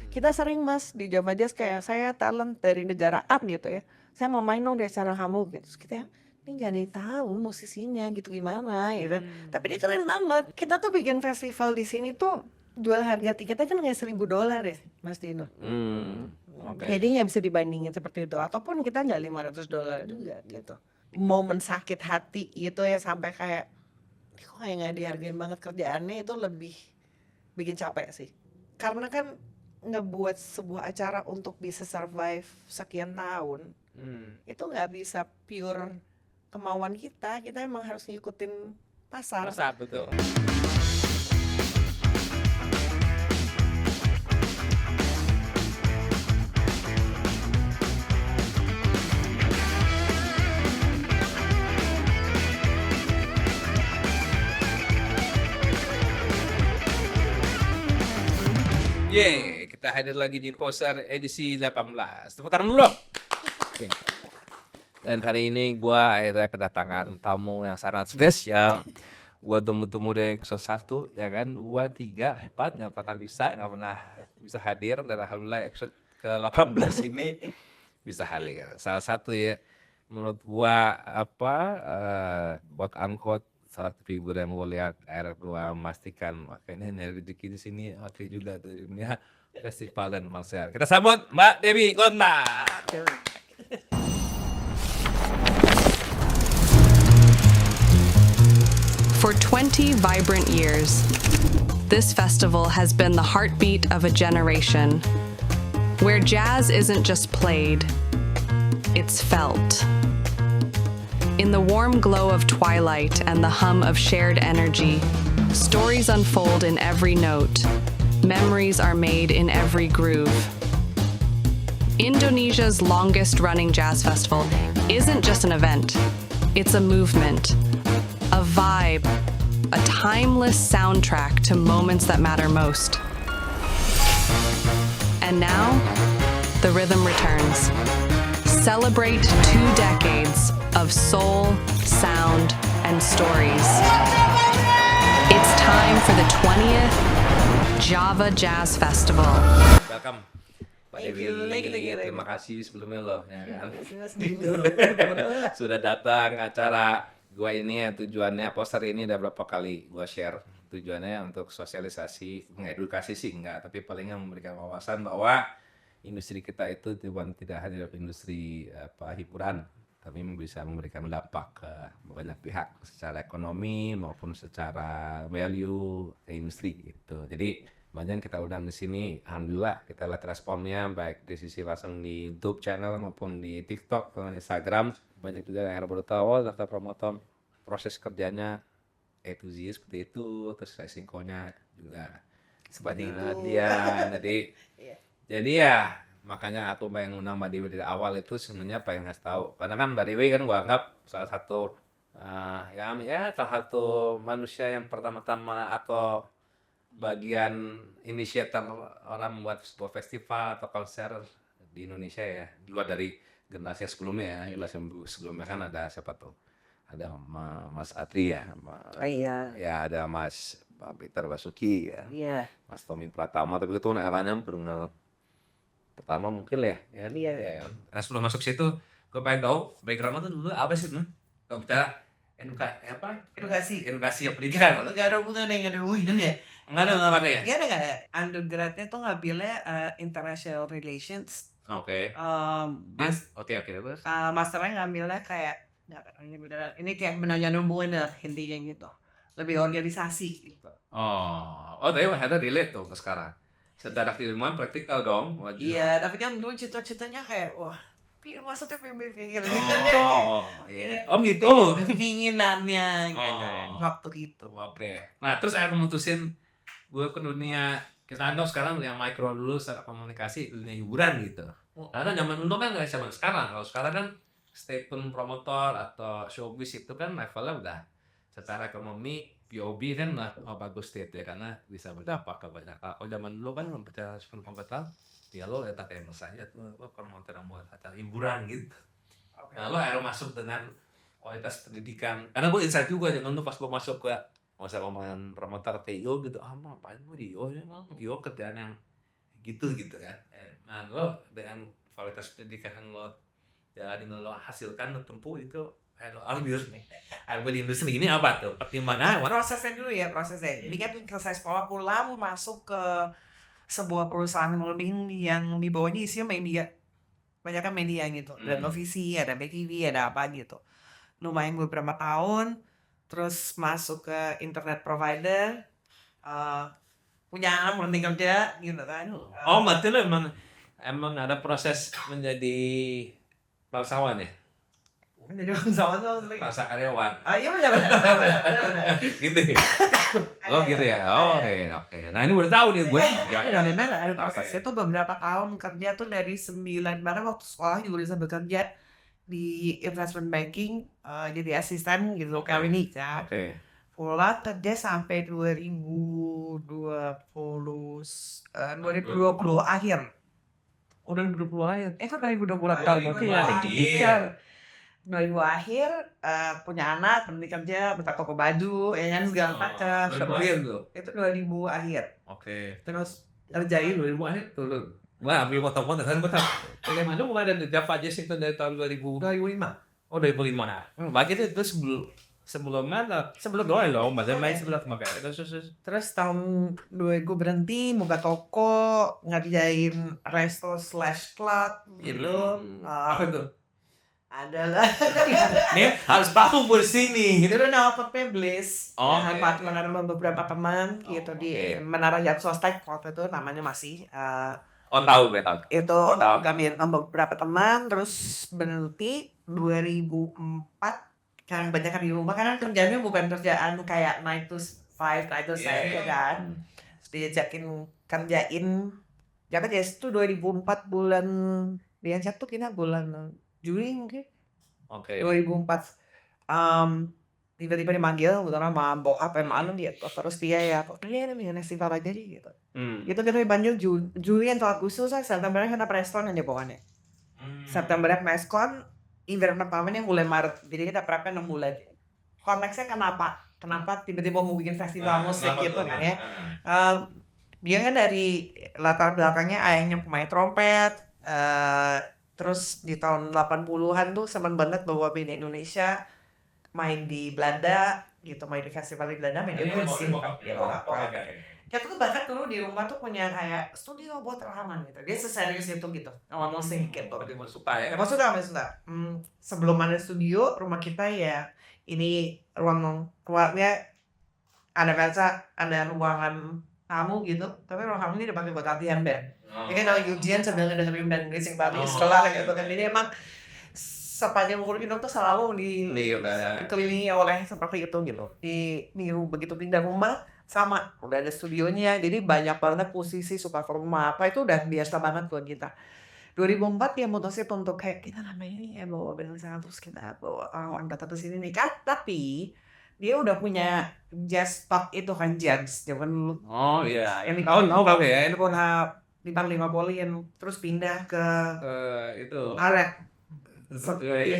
Kita sering Mas di Java Jazz kayak saya talent dari negara A gitu ya. Saya mau main dong di acara kamu gitu. Terus kita ini gak ada yang tahu musisinya gitu gimana ya kan. Tapi dia keren banget. Kita tuh bikin festival di sini tuh jual harga tiketnya kan kayak $1.000 ya Mas Dino. Oke. Jadi nggak bisa dibandingin seperti itu. Ataupun kita nggak $500 juga gitu. Momen sakit hati gitu ya sampai kayak "Ih, kok kayak nggak dihargain banget kerjaannya itu lebih bikin capek sih. Karena kan ngebuat sebuah acara untuk bisa survive sekian tahun itu nggak bisa pure kemauan kita emang harus ngikutin pasar. Masa betul. Yeay, kita hadir lagi di Poser edisi 18. Tepuk tangan dulu dong. Oke. Dan hari ini gua akhirnya kedatangan tamu yang sangat spesial. Gua temu-temu dari episode 1, ya kan? 2, 3, 4, nggak pernah bisa hadir. Dan alhamdulillah episode ke-18 ini bisa hadir. Salah satu ya, menurut gua quote unquote salah satu figur yang gua lihat akhirnya gua memastikan makanya ini rezeki di sini oke juga tuh dunia festival dan konser. Kita sambut Mbak Dewi Gonta. For 20 vibrant years, this festival has been the heartbeat of a generation, where jazz isn't just played, it's felt. In the warm glow of twilight and the hum of shared energy, stories unfold in every note, memories are made in every groove. Indonesia's longest-running jazz festival isn't just an event, it's a movement, a vibe, a timeless soundtrack to moments that matter most. And now, the rhythm returns. Celebrate 2 decades of soul, sound, and stories. It's time for the 20th Java Jazz Festival. Welcome. Mbak Thank Dewi, you. terima kasih sebelumnya loh ya kan. Sudah datang acara gua ini ya, tujuannya poster ini udah berapa kali gua share. Tujuannya untuk sosialisasi, mengedukasi sih enggak, tapi palingnya memberikan wawasan bahwa industri kita itu tidak hanya industri hiburan, tapi bisa memberikan dampak ke banyak pihak secara ekonomi maupun secara value ke industri gitu. Jadi banyak kita undang di sini, alhamdulillah kita lihat responnya baik di sisi langsung di YouTube channel maupun di TikTok atau Instagram. Banyak juga yang baru tahu daftar promotor proses kerjanya A to Z seperti itu, terus resikonya juga seperti itu. Jadi ya makanya aku pengen undang Mbak Dewi dari awal itu sebenarnya pengen ngasih tahu. Karena kan Mbak Dewi kan gua anggap salah satu salah satu manusia yang pertama-tama atau bagian inisiator orang membuat sebuah festival atau konser di Indonesia ya, di luar dari generasi sebelumnya ya. Generasi sebelumnya kan ada siapa tuh? Ada Mas Atri ya, Iya. ya ada Mas Peter Basuki ya, Iya. Mas Tommy Pratama, tapi itu eranya baru pertama mungkin ya. Iya. Nah sebelum masuk situ, gue pengen tahu background tuh dulu apa sih tuh? Kalau bicara edukasi ya pendidikan. Kalau nggak ada hubungannya, nggak ada hubungan ya. Nggak ada ya? Nggak ada. Undergradnya tuh ngambilnya international relations. Oke. Oke. Terus? Masternya ngambilnya kayak ini kayak menanya hubungan lah intinya gitu. Lebih organisasi gitu. Tapi ada relate tuh ke sekarang. Secara keilmuan praktikal dong. Iya, tapi kan dulu cita-citanya kayak wah, maksudnya pengen gitu. Gitu. Keinginannya gitu. Waktu itu. Oke. Nah terus saya memutusin gue ke dunia kita tahu sekarang yang mikro dulu secara komunikasi dunia hiburan gitu. Karena zaman dulu kan nggak zaman sekarang. Kalau sekarang kan statement promotor atau showbiz itu kan levelnya udah secara ekonomi POB kan bagus state ya karena bisa berdampak ke banyak. Kalau zaman dulu kan membaca sebelum komputer ya lo ya tak kayak saja tuh promotor yang buat acara hiburan gitu. Nah lo harus masuk dengan kualitas pendidikan. Karena gue insight juga jangan tuh pas gue masuk ke masa ngomongin promotor TIO gitu, mau ngapain gue di IO emang IO kerjaan yang gitu kan. Nah lo dengan kualitas pendidikan yang lo jalanin, lo hasilkan, lo tempuh itu ambil di industri ini apa tuh pertimbangan? Prosesnya dulu ya, prosesnya. Ini kan selesai sekolah pulang masuk ke sebuah perusahaan holding yang di bawahnya isinya media. Banyak kan media gitu. Ada televisi, ada BTV, ada apa gitu. Lumayan beberapa tahun, terus masuk ke internet provider, punya anak berhenti kerja gitu kan. Oh, berarti lo emang ada proses menjadi bangsawan ya? Jadi bangsawan tuh Rasa karyawan. iya benar. Gitu ya? Oh gitu ya? Oh, oke. Nah ini udah tahu nih gue. Ya, memang ada prosesnya tuh beberapa tahun kerja tuh dari 9, bahkan waktu sekolah juga bisa bekerja di investment banking, jadi asisten gitu kali ini ya. Oke. Pulang kerja sampai 2020 akhir. Udah 2020 akhir. Kan 2020 tahun Iya. 2000 akhir, punya anak, berhenti kerja, buka toko baju, ya kan segala macam. Tuh. Itu 2000 akhir. Oke. Terus kerjain 2000 akhir tuh. Wah, ambil foto-foto kan gue tahu. Bagaimana mulai dari Java Jazz itu dari tahun 2005. Oh 2005 nah. Bagi itu sebelumnya doang loh, masih main sebelah makanya. Terus tahun 2000 berhenti, buka toko, ngerjain resto/club gitu. Apa tuh? Adalah Nih harus baku bersini. itu udah nama Bliss. Oh, Dengan beberapa teman gitu di Menara Yat Sostek waktu itu namanya masih. Oh tahu gue tahu. Itu Tahu. kami beberapa teman, terus berhenti 2004 kan banyak kan di rumah karena kerjanya bukan kerjaan kayak 9 to 5, 9 to 6 ya kan. Terus diajakin kerjain Java Jazz itu 2004 bulan dia tuh kira bulan Juli mungkin. Oke. 2004 tiba-tiba dipanggil utama sama bokap yang malu dia terus dia ya kok ini namanya festival aja sih gitu. Itu kita dipanggil Juli atau Agustus, Septembernya kena preskon aja pokoknya. Septembernya preskon, event pertamanya mulai Maret, jadi kita prepnya 6 bulan. Konteksnya kenapa tiba-tiba mau bikin festival musik gitu kan ya. Dia kan dari latar belakangnya ayahnya pemain trompet, terus di tahun 80-an tuh seneng banget bawa band Indonesia main di Belanda gitu, main di festival di Belanda, main di musik. Ya tuh bahkan dulu di rumah tuh punya kayak studio buat rekaman gitu. Dia seserius itu gitu, sama musik gitu. Suka ya? Emang suka. Sebelum ada studio, rumah kita ya ini ruangnya ada kaca, ada ruangan tamu gitu, tapi ruang tamu ini dipakai buat latihan band. Jadi kalau ujian sambil dengerin band Racing Babi sekolah gitu kan, ini emang sepanjang umur hidup tuh selalu dikelilingi oleh seperti itu gitu. Di begitu pindah rumah sama udah ada studionya, jadi banyak banget posisi suka ke rumah apa itu udah biasa banget buat kita. 2004 dia mutusin untuk kayak kita namanya ini ya bawa band terus kita bawa orang datang ke sini nih kan, tapi dia udah punya jazz pop itu kan jazz zaman dulu. Oh iya. Yang di tahun tahu ya, itu pun bintang 5 polin terus pindah ke Itu. Arek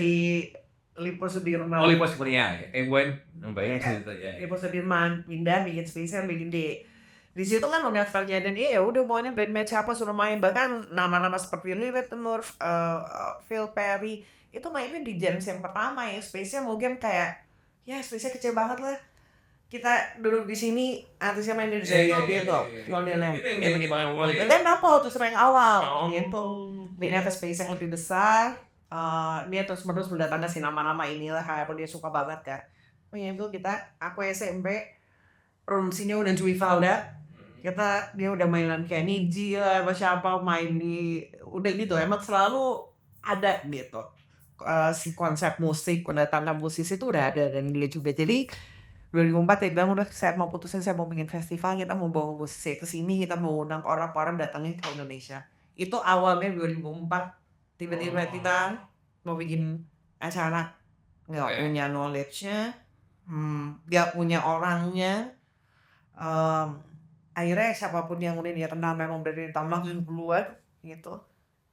di Lipo Sudirman. Lipo Sudirman. Gue bayangin cerita ya. Lipo Sudirman pindah bikin spesial bikin di situ kan udah kerja dan ya udah maunya band siapa suruh main, bahkan nama-nama seperti Lilith Murph, Phil Perry itu mainnya di jam yang pertama ya spesial mungkin kayak ya spesial kecil banget lah. Kita duduk di sini artisnya main di Jaya gitu, modelnya. Dan apa waktu sering awal gitu, bedanya ke space yang lebih besar. Dia terus mendatangkan si nama-nama inilah kayak dia suka banget kan. Oh ya itu aku SMP, produksinya udah Jui Valda. Dia udah mainan kayak Niji lah, apa siapa main di udah gitu. Emang selalu ada gitu. Si konsep musik, pendatangkan musisi itu udah ada dan dia juga jadi 2004 dia bilang udah saya mau bikin festival, kita mau bawa musik ke sini, kita mau undang orang-orang datangnya ke Indonesia. Itu awalnya 2004 tiba-tiba kita mau bikin acara nggak punya knowledge-nya, nggak punya orangnya, akhirnya siapapun yang udah dia kenal memang dari tambah keluar gitu,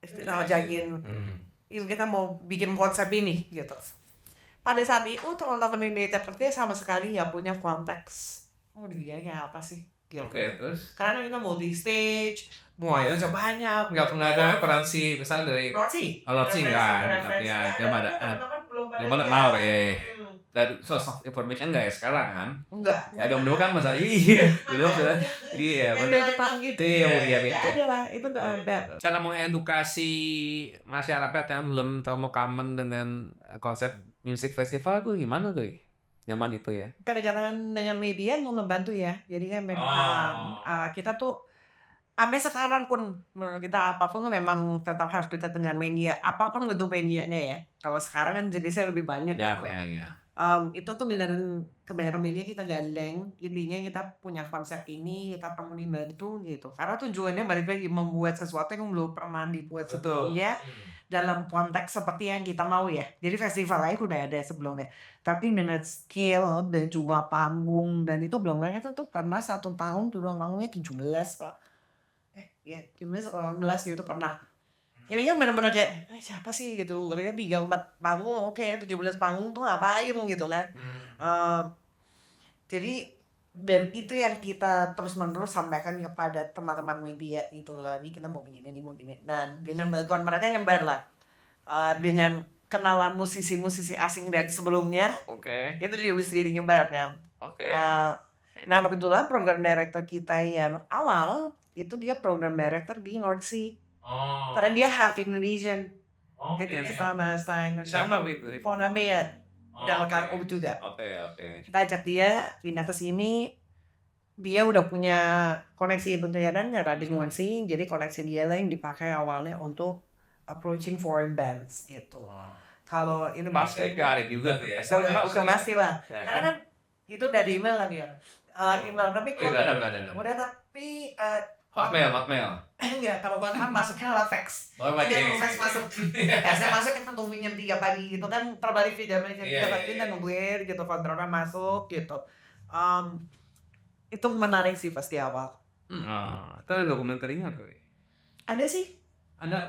kita ajakin kita mau bikin konsep ini gitu. Pada saat itu teman-teman ini kerja sama sekali nggak punya konteks. Oh dia kayak apa sih? gitu. Terus? Karena kita multi stage, Semuanya banyak, nggak pernah ada referensi misalnya dari Norsi. Norsi nggak, ya dia mana mau ya. Dari source of information nggak ya sekarang kan? Enggak. Ya dulu kan masa dulu sudah iya Udah depan gitu. iya Ada lah, itu nggak ada. cara mengedukasi masyarakat yang belum terlalu common dengan konsep music festival tuh gimana tuh? Nyaman itu ya. Kadang-kadang dengan media mau membantu ya. Jadi kan memang kita tuh sampai sekarang pun menurut kita apapun kan memang tetap harus dekat dengan media. Apapun bentuk medianya ya. Kalau sekarang kan jenisnya lebih banyak. Ya. Itu tuh kebenaran media kita gandeng. Intinya kita punya konsep ini, kita perlu dibantu gitu. Karena tujuannya balik lagi membuat sesuatu yang belum pernah dibuat sebelumnya dalam konteks seperti yang kita mau ya. Jadi festival lain udah ada sebelumnya. Tapi dengan skill dan juga panggung dan itu belum banyak tuh pernah 1 tahun tuh panggungnya 17 Pak. Ya 17 atau 18 gitu pernah. Ini kan benar-benar kayak siapa sih gitu. Mereka 3-4 panggung oke 17 panggung tuh ngapain gitu kan. Jadi dan itu yang kita terus-menerus sampaikan kepada teman-teman media itu lagi kita mau begini. Dan dengan bantuan mereka yang baru lah. Dengan kenalan musisi-musisi asing dari sebelumnya. Itu dia bisa nyebarnya. Nah kebetulan program director kita yang awal itu dia program director di North Sea. Karena dia half Indonesian. Jadi sama itu? Fonamea dalam kargo juga. Kita ajak dia pindah ke sini. Dia udah punya koneksi penyiaran di North Sea. Jadi koneksi dia lah yang dipakai awalnya untuk approaching foreign bands gitu. Kalau ini Pasti ada juga tuh ya. udah masih lah. Karena kan itu dari email kan ya. Email tapi udah tapi Hotmail. enggak kalau kan masuknya lewat fax. Fax masuk. Saya masuk kan tungguin jam 3 pagi gitu kan terbalik video jam 3 pagi dan nungguin gitu kontraknya masuk gitu. Itu menarik sih pasti awal. Itu ada dokumenternya tuh. Ada sih. Ada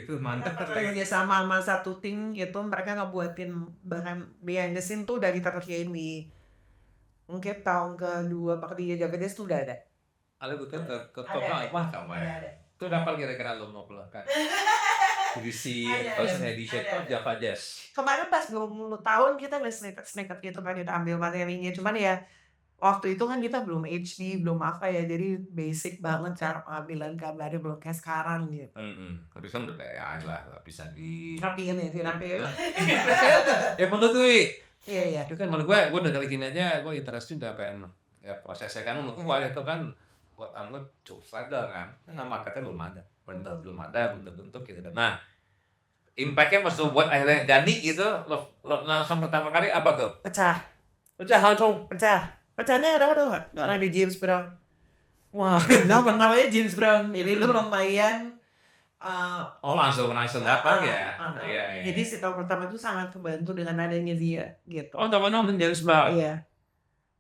itu mantap Kerja sama satu tim gitu mereka ngebuatin bahkan behind the scene tuh udah diteruskan di mungkin tahun kedua atau ketiga Jakarta itu udah ada. Ada betul kamu ya. Itu dapat kira-kira lo mau keluarkan. Edisi first edition Java Jazz. Kemarin pas 20 tahun kita udah sneaker gitu kan kita ambil materinya cuman ya waktu itu kan kita belum HD belum apa ya jadi basic banget cara pengambilan gambarnya belum kayak sekarang gitu. Tapi kan udah ya lah bisa di Rapiin ya rapiin. ya menurut tuh Iya. itu kan menurut gue udah kali gini aja gue interest juga pengen ya prosesnya kan menurut gue itu kan buat anu cukup sadar kan nama katanya belum ada bentuk gitu. Nah impactnya maksud buat akhirnya jadi gitu lo langsung pertama kali apa tuh? Pecah langsung pecahnya ada nggak ada di James Brown. Wah namanya James Brown ini lu lumayan langsung apa ya? Iya. Jadi si tahun pertama itu sangat terbantu dengan adanya dia gitu. Teman-teman James Brown. Iya.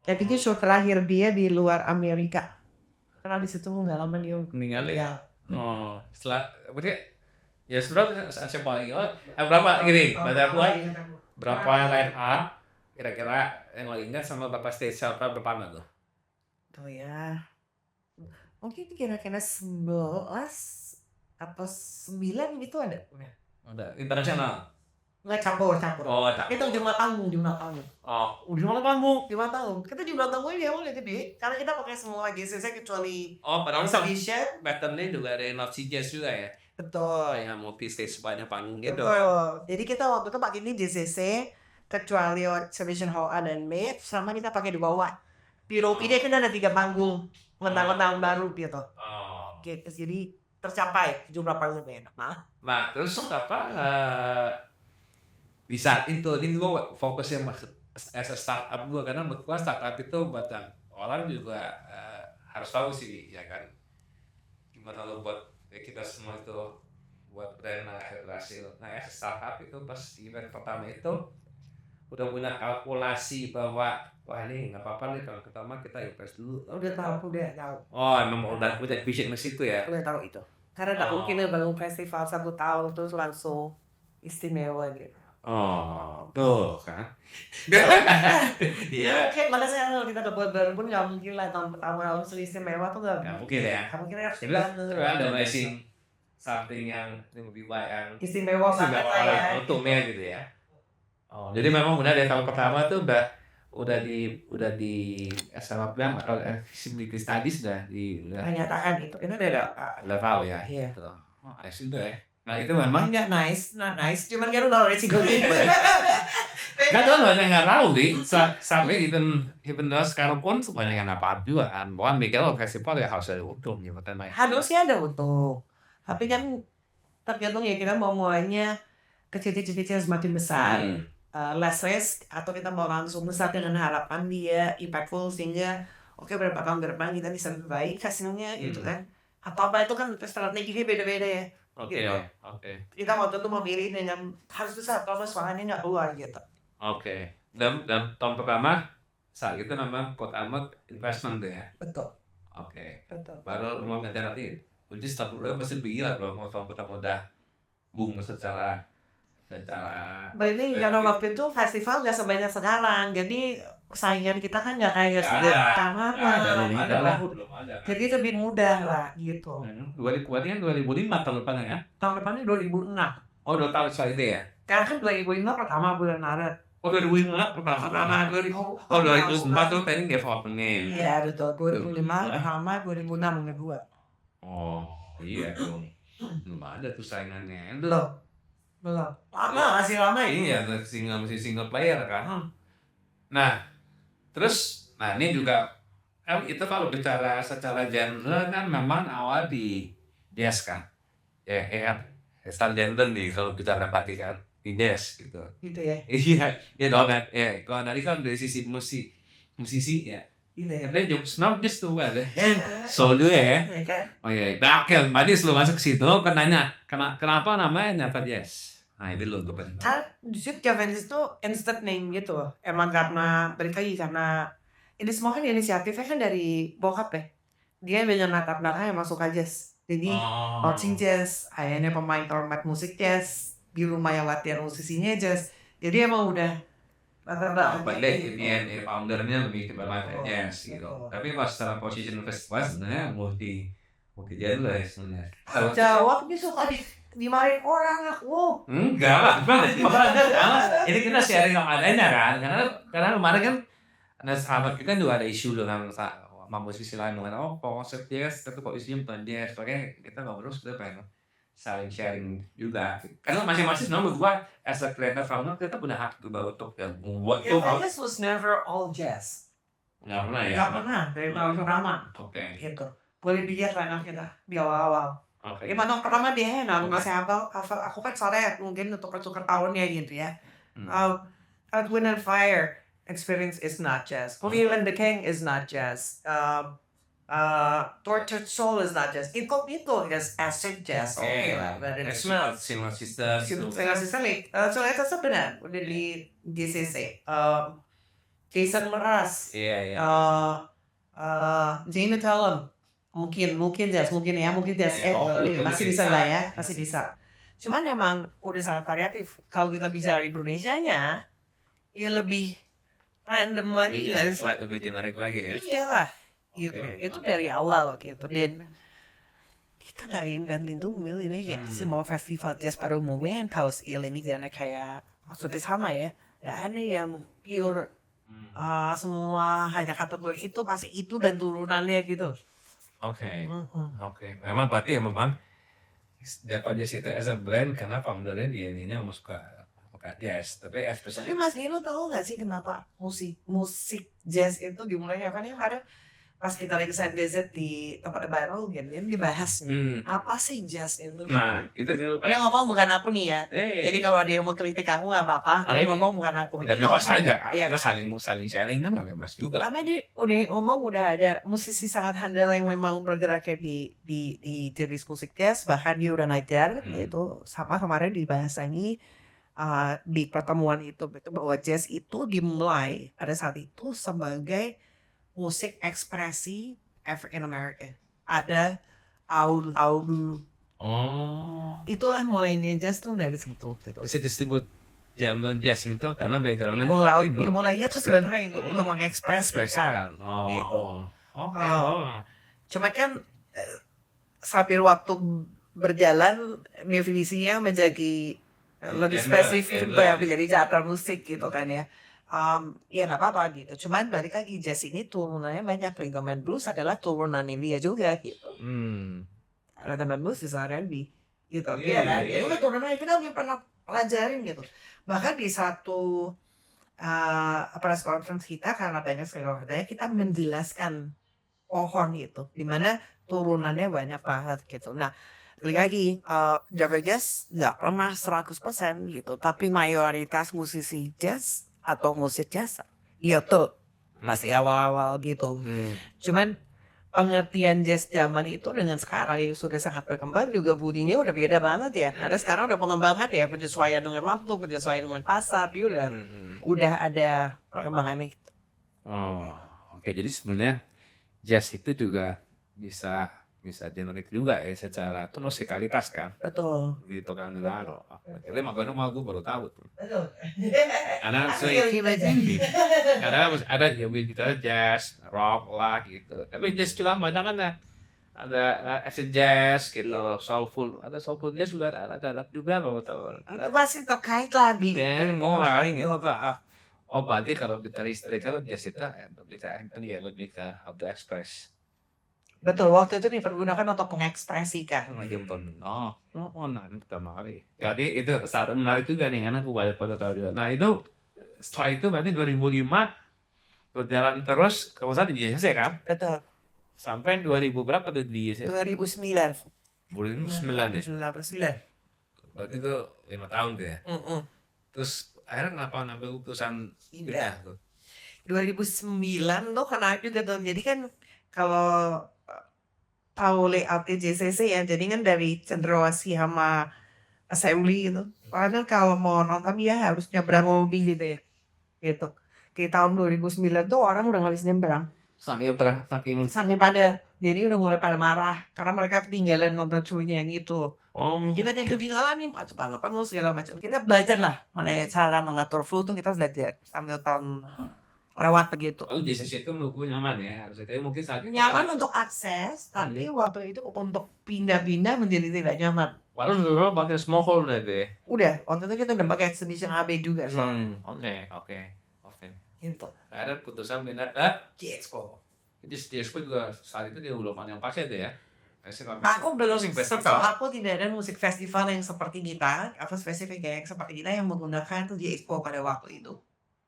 Tapi itu show terakhir dia di luar Amerika. Karena di situ nggak lama dia meninggal ya. Setelah berarti ya sebenarnya siapa lagi? Berapa gini? Berapa line up? Kira-kira yang lagi ingat sama Bapak stage siapa berapa tuh? Tuh ya. Mungkin kira-kira 11 atau 9 gitu ada. Ada internasional. Nggak campur. Itu jumlah panggung. Jumlah panggung. 5 tahun. Kita jumlah panggungnya dia mulai gede. Karena kita pakai semua GCC kecuali Padahal exhibition. patternnya juga ada North Sea Jazz juga ya. Betul. Yang multi stage sebanyak panggung gitu. Betul. Jadi kita waktu itu pakai ini GCC kecuali exhibition hall A dan B sama kita pakai di bawah. Di Ropi dia kan ada 3 panggung. Tahun baru gitu. Gitu. Jadi tercapai jumlah panggungnya. Nah, terus apa? Di saat itu ini gue fokusnya as a startup gue karena menurut gue startup itu buat orang juga harus tahu sih ya kan gimana lo buat kita semua itu buat brand berhasil. Nah as a startup itu pas event pertama itu udah punya kalkulasi bahwa wah ini nggak apa-apa nih kalau pertama kita invest dulu. Udah tahu. Emang udah punya vision ke situ ya. Udah tahu itu. Karena tak mungkin bangun festival 1 tahun terus langsung istimewa gitu. Oh, tuh kan. Iya. Oke, mana saya kalau kita dapat bareng pun nggak mungkin lah tahun pertama harus istimewa tuh Nggak mungkin ya. Nggak mungkin harus Jadi ada racing something yang lebih baik yang istimewa banget lah ya. untungnya gitu ya. Oh, jadi memang udah dari tahun pertama tuh udah di SMA PM atau Visibility Studies udah Menyatakan itu udah tahu ya. Iya. Tuh. Oh, asik deh. Nah itu memang nggak nice, cuman kan udah resikonya. nggak tahu banyak nggak tahu sih. Sampai even sekarang pun banyak yang apa juga kan. Bahkan mikir festival ya harus ada untung gitu kan. Harusnya ada untung, tapi kan tergantung ya kita mau mulainya kecil-kecil semakin besar. Less risk atau kita mau langsung besar dengan harapan dia impactful sehingga berapa tahun ke depan kita bisa lebih baik hasilnya gitu kan, atau apa itu kan strateginya beda-beda ya. Oke. Kita waktu itu memilih dengan harus besar kalau soalnya nggak keluar gitu. Oke. Dan tahun pertama saat itu nama Quote Amat investment deh ya. Betul. Oke. Betul. Baru mau nanti. Udah start dulu pasti gila kalau mau tahun pertama udah boom secara Berarti karena waktu itu festival nggak sebanyak sekarang, jadi saingan kita kan nggak kayak belum ada. jadi lebih mudah lah gitu. 2005 tahun depan ya. Tahun depannya 2006. Oh 2 tahun setelah itu ya. Karena kan 2005 pertama bulan Maret. Oh 2005 pertama 2000. Oh 2004 tuh pengen give up nih. Iya betul. 2005 pertama, 2006 kedua. Oh iya dong. Belum ada tuh saingannya. Belum. Masih lama ya. Iya, masih single player kan. Nah, terus, ini juga kan itu kalau bicara secara genre kan memang awal di jazz kan. Ya kan. Style genre nih kalau bicara pasti kan di jazz gitu. Gitu ya. Iya dong kan. Ya, kalau tadi kan dari sisi musisi ya. Iya. Ada not just tuh ada. Solo ya. Oh iya, oke, tadi sebelum masuk ke situ kan nanya kenapa namanya Napa Jazz? Nah itu loh gue Justru Javanese itu instant name gitu. Emang karena ini semua kan inisiatifnya kan dari bokap ya. Dia banyak latar belakang yang masuk jazz. Jadi marching jazz, ayahnya pemain trompet musik jazz, di rumah yang latihan musisinya jazz. Jadi emang udah latar belakang. balik ini foundernya lebih ke Napa Jazz gitu. Tapi pas secara position festival sebenarnya multi genre ya sebenarnya. Jawab dia suka dimarahin orang aku. Enggak lah, ini kita sharing sama adanya kan, karena kemarin kan ada sahabat kita juga ada isu dengan sama musisi lain dengan konsep jazz, tapi kok isinya bukan jazz, makanya kita ngobrol sudah pengen saling sharing juga. Karena masing-masing menurut gua as a creator founder kita punya hak untuk membuat tuh. Jazz was never all jazz. Nggak pernah ya. Nggak pernah dari tahun pertama. Oke. Gitu. Boleh dilihat lah kita di awal-awal. Oke. Gimana pertama dia masih hafal aku kan soalnya mungkin untuk tukar tahunnya gitu ya. Earth, Wind and Fire Experience is not jazz. Coolio and the King is not jazz. Tortured Soul is not jazz. Incognito is acid jazz. Okay lah. Single Sisters. Single Sisters nih. So itu sebenarnya udah di GCC. Jason Mraz. Iya. Gina Tallum. Mungkin jazz, masih bisa lah ya, masih bisa. Cuman emang udah sangat variatif. Kalau kita bicara Indonesianya, ya lebih random lagi kan. Lebih generik lagi ya. Iyalah, gitu. Itu dari awal gitu. Dan kita nggak inventin tuh ini kayak semua festival jazz pada umumnya kan kaos ini karena kayak maksudnya sama ya. Gak ada yang pure. Semua hanya kategori itu pasti itu dan turunannya gitu. Oke. Memang berarti memang Napa Jazz itu as a brand karena foundernya dia ininya mau suka jazz, tapi especially. Tapi Mas Nino tahu nggak sih kenapa musik jazz itu dimulainya kan yang ada pas kita lagi San Desert di tempat baru kan dibahas apa sih jazz itu? Nah itu dia. Dia ngomong bukan aku nih ya. Jadi kalau dia mau kritik aku nggak apa-apa. Dia ngomong bukan aku. Dan nggak saja. Iya kan saling sharing kan bebas juga. Karena dia udah ngomong udah ada musisi sangat handal yang memang bergeraknya di jenis musik jazz, bahkan dia udah ngajar yaitu sama kemarin dibahas lagi di pertemuan itu bahwa jazz itu dimulai pada saat itu sebagai musik ekspresi African American. Ada tahun dulu. Itulah mulainya jazz tuh dari situ. Bisa disebut zaman jazz itu karena backgroundnya mulainya tuh sebenarnya untuk mengekspres spesial. cuma kan sambil waktu berjalan definisinya menjadi lebih spesifik menjadi genre musik gitu kan ya. Ya nggak apa-apa gitu. Cuman balik lagi jazz ini turunannya banyak. Rhythm and blues adalah turunan India juga gitu. Rhythm and blues is R&B gitu. Iya kan? Itu kan turunannya kita udah pernah pelajarin gitu. Bahkan di satu press conference kita karena banyak stakeholder kita menjelaskan pohon gitu, dimana turunannya banyak banget gitu. Nah, lagi genre jazz nggak pernah 100% gitu, tapi mayoritas musisi jazz atau musik jazz ya tuh masih awal-awal gitu. Cuman pengertian jazz zaman itu dengan sekarang yang sudah sangat berkembang juga bunyinya udah beda banget ya. Ada sekarang udah pengembangan ya, penyesuaian dengan waktu, penyesuaian dengan pasar, udah ada perkembangan itu. Oke, jadi sebenarnya jazz itu juga bisa generik juga ya secara itu musikalitas kan. Betul. Gitu kan Laro. Akhirnya makanya mau gue baru tahu tuh. Betul. Karena ada yang kita jazz, rock lah gitu. Tapi jazz juga banyak kan ada acid jazz gitu, soulful, ada soulful jazz juga ada juga loh tahu. Masih terkait lagi. Dan mau lagi apa? Oh berarti kalau kita listrik kalau jazz itu lebih ke how to express. Betul, waktu itu dipergunakan untuk mengekspresikan. Pertama kali. Jadi itu saat menarik juga nih, karena aku banyak tahu juga. Nah itu setelah itu berarti 2005 berjalan terus kemudian di JCC kan? Betul. Sampai 2000 berapa tuh di JCC? 2009. 2009 ya? 2009. Berarti itu 5 tahun tuh ya? Terus akhirnya kenapa ngambil keputusan pindah tuh? 2009 tuh kenapa juga tuh, jadi kan kalau tahu layoutnya JCC ya, jadi kan dari Cendrawasih sama Assembly gitu. Padahal kalau mau nonton ya harus nyebrang mobil gitu ya. Gitu. Di tahun 2009 tuh orang udah nggak bisa nyebrang. Saking pada, jadi udah mulai pada marah karena mereka ketinggalan nonton shownya yang itu. Kita yang ketinggalan nih, tanggapan lu segala macam. Kita belajar lah mana cara mengatur flow tuh, kita belajar sambil tahun lewat begitu. Oh JCC itu menurutku nyaman ya, harusnya mungkin saat Nyaman untuk akses, tapi waktu itu untuk pindah-pindah menjadi tidak nyaman. Walau dulu pakai small hole deh. Udah, waktu itu kita udah pakai exhibition AB juga. Oke. Gitu. Ada putusan pindah Expo. Jadi Expo juga saat itu dia belum yang pakai tuh ya. Aku belum setelah aku tidak ada musik festival yang seperti kita atau spesifik yang seperti kita yang menggunakan tuh di Expo pada waktu itu.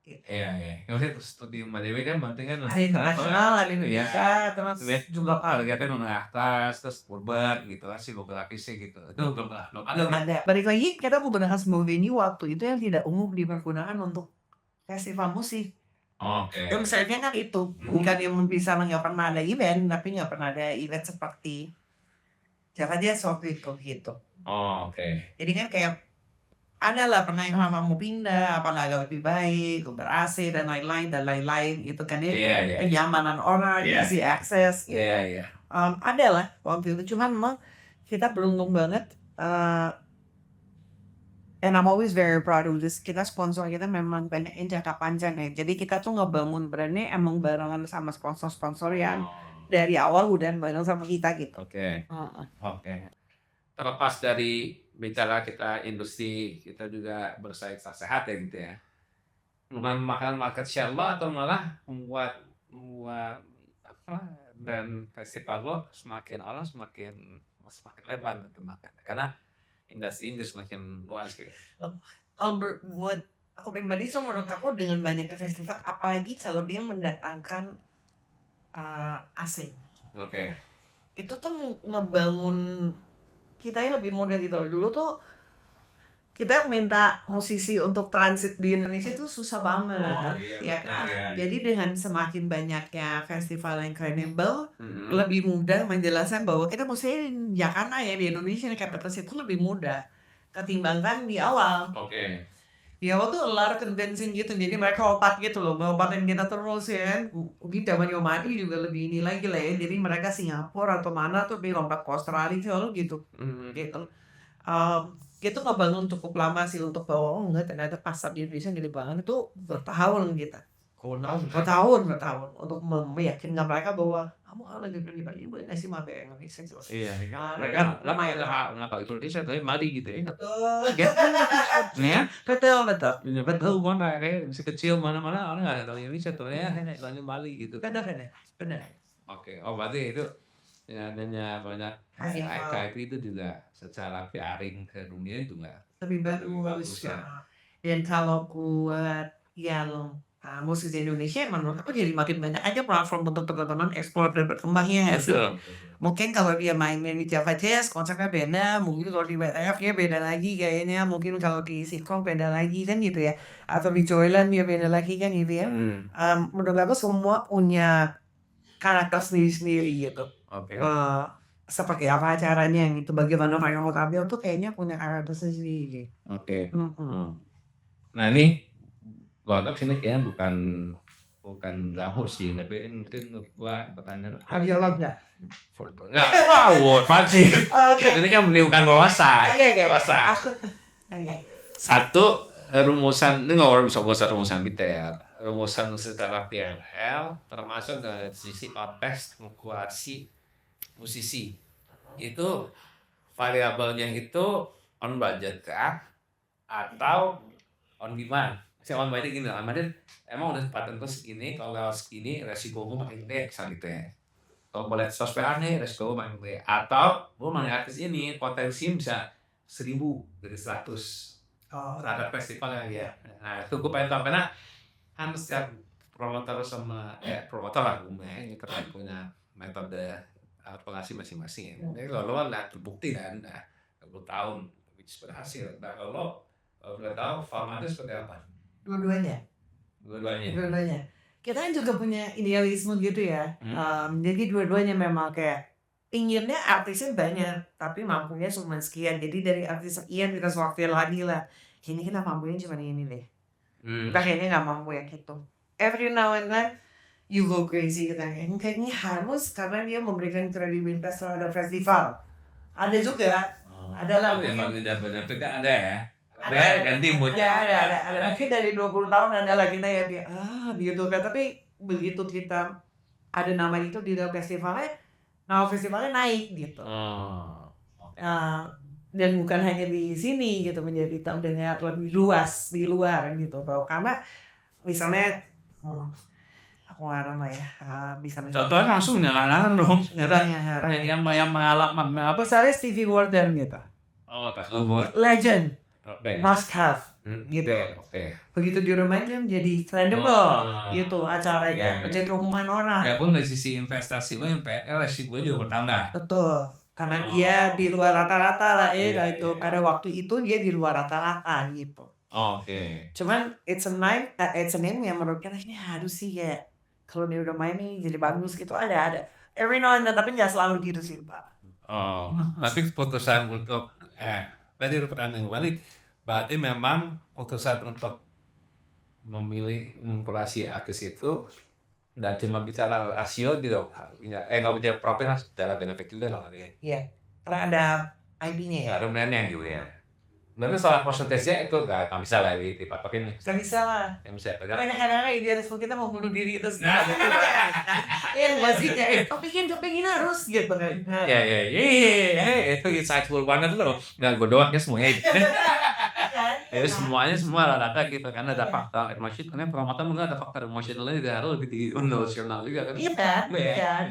Iya. Kemudian studi Madewi kan berarti kan Ada internasional, ada Indonesia, terus juga lihat kan atas terus Purbat gitu kan sih beberapa sih gitu. Itu belum ada. Balik lagi kita menggunakan sebuah venue waktu itu yang tidak umum dipergunakan untuk festival musik. Oke. Konsepnya kan itu bukan yang bisa nggak pernah ada event, tapi nggak pernah ada event seperti Java Jazz waktu itu gitu. Oke. Jadi kan kayak ada lah pernah yang mama mau pindah, apakah agak lebih baik, ber AC dan lain-lain gitu kan ya. Kenyamanan orang, easy access. Iya. Ada lah waktu itu, cuman memang kita beruntung banget. And I'm always very proud of this. Kita sponsor kita memang banyak yang jangka panjang ya. Jadi kita tuh ngebangun brandnya emang barengan sama sponsor-sponsor yang dari awal udah bareng sama kita gitu. Oke. Terlepas dari bicara kita industri, kita juga bersaing sehat ya gitu ya. Makan market share lo atau malah membuat dan festival lo semakin lebar gitu makan. Karena industri ini semakin luas gitu. Buat aku pribadi menurut aku dengan banyaknya festival, apalagi kalau dia mendatangkan asing. Oke. Itu tuh ngebangun kita yang lebih mudah gitu. Dulu tuh kita minta musisi untuk transit di Indonesia itu susah banget. Jadi dengan semakin banyaknya festival yang credible, lebih mudah menjelaskan bahwa kita mesti di Jakarta ya, di Indonesia kapasitas itu lebih mudah ketimbangkan di awal. Di awal tuh lar convincing gitu, jadi mereka opat gitu loh, ngobatin kita terus ya. Mungkin zaman Yomadi juga lebih ini lagi lah ya, jadi mereka Singapura atau mana tuh lompat ke Australia selalu gitu. Itu ngebangun cukup lama sih untuk bahwa oh enggak ternyata pasar di Indonesia gede banget itu bertahun kita. Bertahun untuk meyakinkan mereka bahwa kamu kalau lagi beli baju boleh sih mabe Indonesia gitu. Iya, Nah, mereka lumayan. nggak tahu Indonesia tapi mari gitu ya. Betul. Ya, Betul, betul. betul mana kayak masih kecil mana-mana orang nggak tahu Indonesia tuh ya, lalu Bali gitu. Benar. Oke, oh berarti itu ya, adanya banyak Iya. kayak itu juga secara daring ke dunia itu nggak Lebih bagus ya. Dan kalau buat yang musisi Indonesia menurut aku jadi makin banyak aja platform untuk teman-teman eksplor dan berkembangnya. Mungkin kalau dia main di Java Jazz konsepnya beda, mungkin kalau di WTF ya beda lagi kayaknya, mungkin kalau di Sitkom beda lagi kan gitu ya, atau di Joyland ya beda lagi kan gitu ya. Menurut aku semua punya karakter sendiri-sendiri gitu. Oke. Seperti apa acaranya yang itu, bagaimana mereka mau tampil tuh kayaknya punya karakter sendiri. Oke. Mhm. Nah ini Lontop sini kayaknya bukan dahur sih, tapi mungkin gua pertanyaan Dialog nggak? nggak, wow, pasti. Oke. Ini kan menimbulkan wawasan. Oke. Wawasan. Oke. Satu rumusan, ini nggak bisa rumusan BTR. Rumusan secara PNL termasuk dari sisi konteks kalkulasi musisi itu variabelnya itu on budget kah atau on demand? Si on budget gini, on budget emang udah patentu segini, kalau lewat segini resiko gue makin gede, misalnya gitu ya. Kalau boleh sosmed aneh, resiko gue makin gede. Atau gue main artis ini potensi bisa 1000 dari 100 terhadap festival yang ya. Nah itu gue pengen tahu karena kan setiap promotor sama promotor lah gue terkait punya metode kalkulasi masing-masing. Jadi kalau lo nggak terbukti kan, 20 tahun which berhasil. Nah kalau boleh tahu formatnya seperti apa? Dua-duanya. Kita kan juga punya idealisme gitu ya. Jadi dua-duanya memang kayak inginnya artisnya banyak, tapi mampunya cuma sekian. Jadi dari artis sekian kita waktu lagi lah. Ini kita mampunya cuma ini deh. Kita kayaknya nggak mampu yang itu. Every now and then you go crazy gitu kan. Kayaknya harus karena dia memberikan kredibilitas terhadap festival. Ada juga. Ada lah. Memang tidak benar-benar ada ya. Ada ganti moodnya. Ada. Mungkin dari 20 tahun ada lagi ya dia gitu kan. Tapi begitu kita ada nama itu di dalam festivalnya, nama festivalnya naik gitu. Dan bukan hanya di sini gitu, menjadi tampilnya lebih luas di luar gitu. Karena misalnya aku ngarang lah ya, bisa Contohnya langsung nyalakan dong. Yang mengalami apa? misalnya Stevie Wonder gitu, Oh, tak lupa. legend, Oke. must have gitu. Oke. Begitu di rumah dia menjadi trendable gitu acaranya, menjadi rumusan orang. Ya pun dari sisi investasi lo yang PL resiko juga bertambah. Betul, karena dia di luar rata-rata lah itu. Pada waktu itu dia di luar rata-rata gitu. Oke. Cuman it's a name yang menurut kita ini harus sih ya. Kalau dia udah main nih jadi bagus gitu ada. Every now and then, tapi nggak selalu gitu sih Pak. Oh, tapi keputusan untuk tadi pertanyaan balik, berarti memang keputusan untuk memilih manipulasi artis itu dan cuma bicara rasio gitu, nggak bicara profit secara benefit juga loh. Iya, karena ada IP-nya ya. Ada brandnya gitu ya. Tapi soal persentasenya itu nggak bisa lah dipatokin. Gak bisa lah. Yang bisa pegang. Karena kadang-kadang idealisme kita mau bunuh diri itu sendiri. Iya masih kayak topengin harus gitu kan. Ya, itu insightful banget loh. Nggak gue doang ya semuanya. Ya semuanya semua rata gitu karena ada faktor emosional. Karena promotor mungkin ada faktor emosionalnya juga harus lebih emosional juga kan. Iya kan.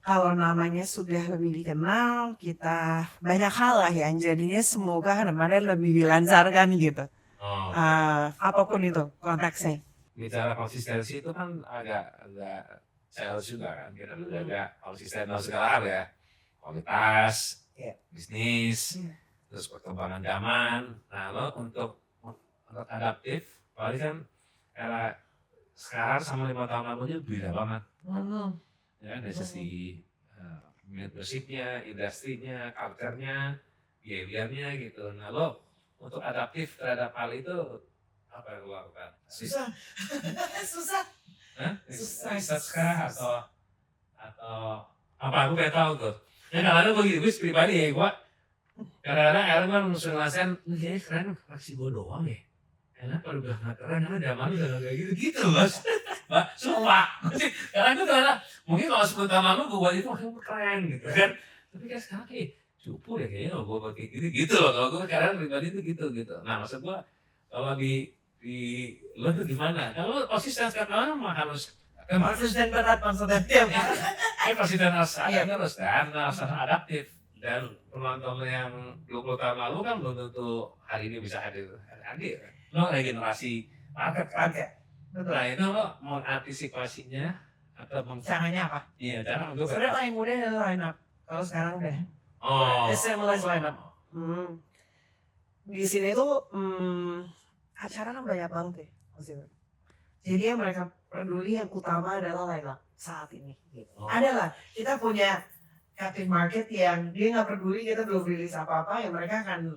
Kalau namanya sudah lebih dikenal, kita banyak hal lah yang jadinya semoga kedepannya lebih dilancarkan gitu. Apapun itu konteksnya. Bicara konsistensi itu kan agak sales juga kan. Kita agak konsisten dalam segala hal ya. Kualitas, bisnis, terus perkembangan zaman. Nah lo untuk adaptif, apalagi kan era sekarang sama 5 tahun lalu beda banget. Ya dari sisi leadershipnya, industrinya, culture-nya, behavior-nya gitu. Nah lo untuk adaptif terhadap hal itu apa yang lo lakukan? Susah. Riset kah atau apa? Aku pengen tahu tuh. Ya kadang-kadang begitu, gue pribadi ya gue Kadang-kadang Aaron kan ngelasin, kayaknya keren versi gue doang ya. Enak kalau udah nggak keren, ada malu udah kayak gitu Mas. Mbak, sumpah. Karena itu karena mungkin kalau 10 tahun lalu gue buat itu keren gitu kan. Tapi kan sekarang kayak cupu deh kayaknya kalau gue pakai gitu loh. Kalau gue sekarang pribadi itu gitu. Nah maksud gue kalau di lo tuh gimana? Kalau konsisten sekarang mah harus Konsisten berat maksudnya tiap konsisten harus terus kan, harus adaptif. Dan penonton yang 20 tahun lalu kan belum tentu hari ini bisa hadir. Lo regenerasi market kan. betul. Nah itu lo mau antisipasinya atau Caranya apa? iya cara untuk Sebenarnya paling mudah adalah line up. Kalau sekarang deh. Similar line up. Di sini tuh acara kan banyak banget ya. Maksudnya. Jadi yang mereka peduli yang utama adalah line up saat ini. Gitu. Adalah kita punya captive market yang dia nggak peduli kita belum rilis apa-apa, yang mereka akan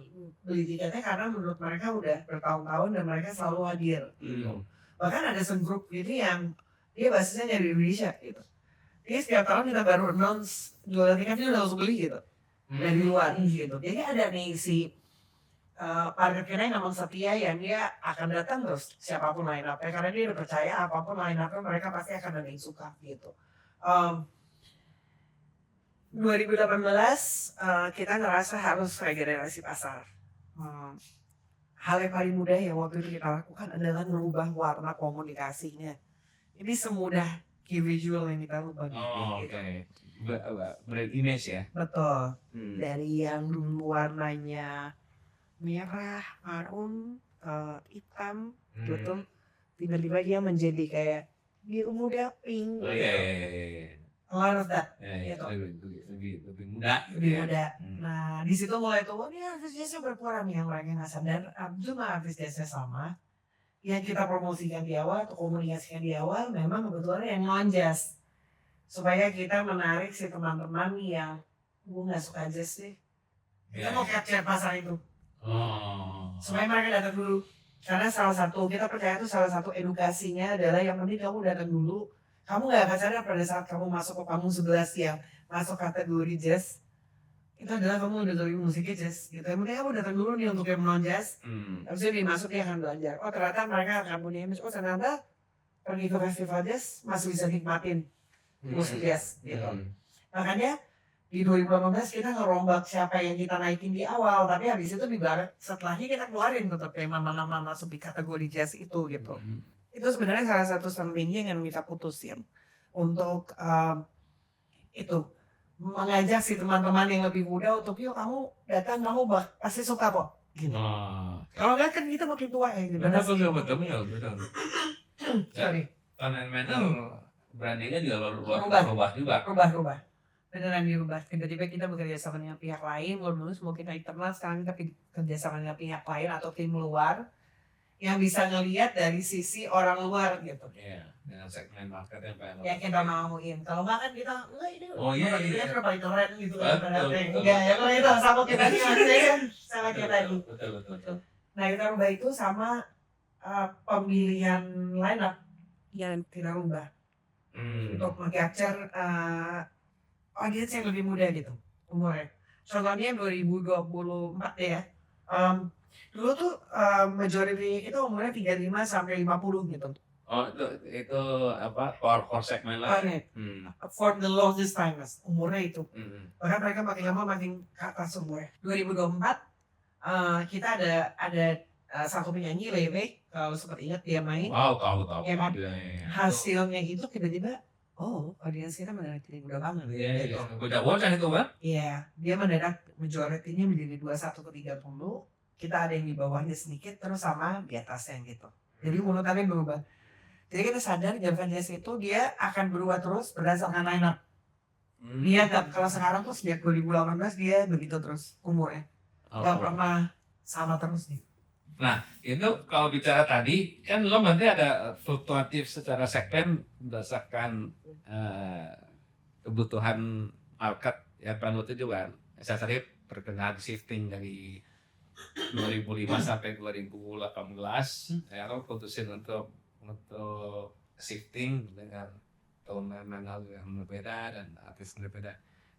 beli tiketnya karena menurut mereka udah bertahun-tahun dan mereka selalu hadir. Bahkan ada grup gitu yang dia basisnya dari Indonesia gitu. Jadi setiap tahun kita baru announce jualan tiket dia udah langsung beli gitu dari luar gitu. Jadi ada nih si target kita yang memang setia yang dia akan datang terus siapapun line up-nya karena dia udah percaya apapun line up-nya mereka pasti akan ada yang suka gitu. 2018 kita ngerasa harus regenerasi pasar. Hal yang paling mudah yang waktu itu kita lakukan adalah merubah warna komunikasinya. Ini semudah key visual yang kita ubah. Oke. Brand image ya. Betul. Dari yang dulu warnanya merah, marun, hitam, gitu. Tiba-tiba dia menjadi kayak biru muda, pink. Iya. A lot of that. Iya. Gitu. Lebih muda. Lebih muda. Nah, di situ mulai tuh, ini artis jazznya berkurang yang mereka nggak sadar. Cuma artis jazznya sama. Yang kita promosikan di awal atau komunikasikan di awal, memang kebetulan yang non-jazz. Supaya kita menarik si teman-teman yang gue nggak suka jazz sih. Kita mau capture pasar itu. Supaya mereka datang dulu. Karena salah satu, kita percaya itu salah satu edukasinya adalah yang penting kamu datang dulu. Kamu gak akan sadar pada saat kamu masuk ke panggung sebelah yang masuk kategori jazz. Itu adalah kamu udah tahu musiknya jazz gitu. Yang penting kamu datang dulu nih untuk yang non-jazz. Habis itu dimasuk dia akan belajar. Oh ternyata mereka akan punya image. Oh ternyata pergi ke festival jazz masih bisa nikmatin musik jazz gitu. Makanya di 2018 kita ngerombak siapa yang kita naikin di awal, tapi habis itu di barat setelahnya kita keluarin tetap kayak nama-nama masuk di kategori jazz itu gitu. Itu sebenarnya salah satu strategi yang kita putusin untuk itu mengajak si teman-teman yang lebih muda untuk yuk kamu datang kamu pasti suka kok. Gitu. Kalau enggak kan kita makin tua ya. Betul. Sorry. Fundamental brandingnya juga Rubah. juga. Rubah. Beneran dirubah. Tiba-tiba kita bekerja sama dengan pihak lain, dulu semua kita internal, sekarang kita bekerja sama dengan pihak lain atau tim luar yang bisa ngelihat dari sisi orang luar gitu. Iya, dengan segmen market yang kita mauin. Kalau nggak kan kita, enggak ini iya. kita paling keren gitu kan. Betul. Enggak ya, kalau itu sama kita kan sama kita itu. Betul. Nah kita rubah itu sama pemilihan line up yang kita rubah untuk meng-capture audiens yang lebih muda gitu umurnya. Contohnya 2024 ya. Dulu tuh majority itu umurnya 35 sampai 50 gitu. Oh itu apa core segmen lah. For the longest time mas, umurnya itu. Bahkan mereka makin lama makin ke atas umurnya. 2024 kita ada satu penyanyi Leve, kalau sempat ingat dia main. Wow, tahu. Ya kan? Ya. Hasilnya itu tiba-tiba audiens kita mendadak jadi muda banget. Iya. Udah bocah itu kan? Iya, dia mendadak majority-nya menjadi 21 ke 30. Kita ada yang di bawahnya sedikit, terus sama di atasnya gitu. Jadi urutannya berubah. Jadi kita sadar Java Jazz itu dia akan berubah terus berdasarkan line up. Dia kalau sekarang tuh sejak 2018 dia begitu terus umurnya. Gak pernah sama terus nih. Nah, itu kalau bicara tadi, kan lo berarti ada fluktuatif secara segmen berdasarkan kebutuhan market ya Pak Nuti juga kan. Saya tadi perkenaan shifting dari 2005 sampai 2018 ya lo putusin untuk shifting dengan tone yang berbeda dan artis berbeda.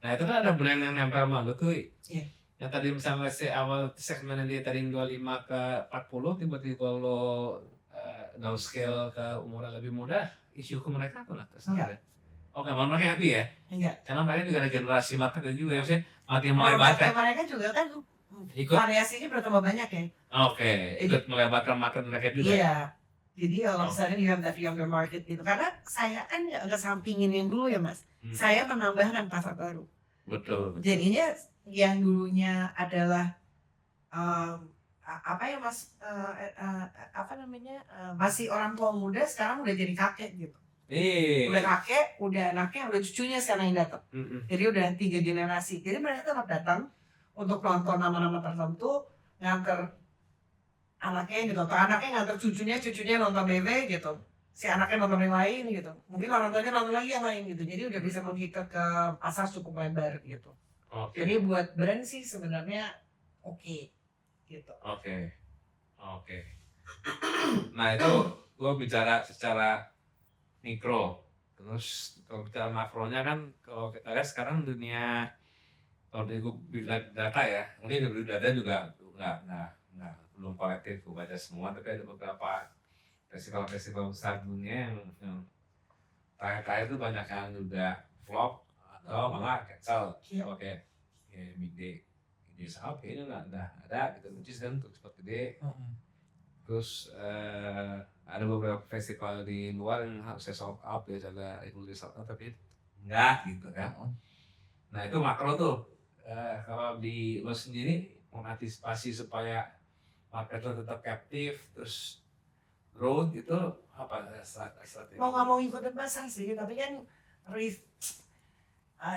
Nah itu kan ada brand yang nempel sama lo tuh. Iya. Yang tadi misalnya awal segmen dia tadi 25 ke 40, tiba-tiba lo downscale ke umur yang lebih muda, isu ke mereka apa lah? Terserah deh. Oke, malah mereka happy ya? Iya. Karena mereka juga ada generasi market juga ya, maksudnya makin Market melebarkan. mereka juga kan Ikut, variasinya bertambah banyak ya. oke, ikut melebarkan market mereka juga. Iya. Jadi kalau misalnya you have that younger market gitu. Karena saya kan nggak kesampingin yang dulu ya Mas. Saya menambahkan pasar baru. Betul. Jadinya yang dulunya adalah apa ya Mas, apa namanya, masih orang tua muda sekarang udah jadi kakek gitu. Udah kakek, udah anaknya, udah cucunya sekarang yang datang. Jadi udah 3 generasi. Jadi mereka tetap datang untuk nonton nama-nama tertentu, nganter anaknya gitu, atau anaknya nganter cucunya nonton BW gitu. Si anaknya nonton yang lain gitu. Mungkin orang tuanya nonton lagi yang lain gitu. Jadi udah bisa mengikat ke pasar cukup lebar gitu. Oke. Jadi buat brand sih sebenarnya oke gitu. Oke. Nah itu gue bicara secara mikro. Terus kalau bicara makronya kan kalau kita lihat sekarang dunia, kalau gue bilang data ya, mungkin dari data juga nggak belum kolektif gue baca semua, tapi ada beberapa festival besar dunia yang terakhir itu banyak yang udah flop atau malah cancel. Iya. Oke, Big Day South kayaknya udah ada gitu, which is kan untuk spot gede. Terus ada beberapa festival di luar yang harusnya sold out, biasanya itu sold out tapi enggak gitu kan. Nah itu makro tuh. Kalau di lo sendiri mengantisipasi supaya market lo tetap captive terus growth itu apa strategi? Mau nggak mau ikutin pasar sih, tapi kan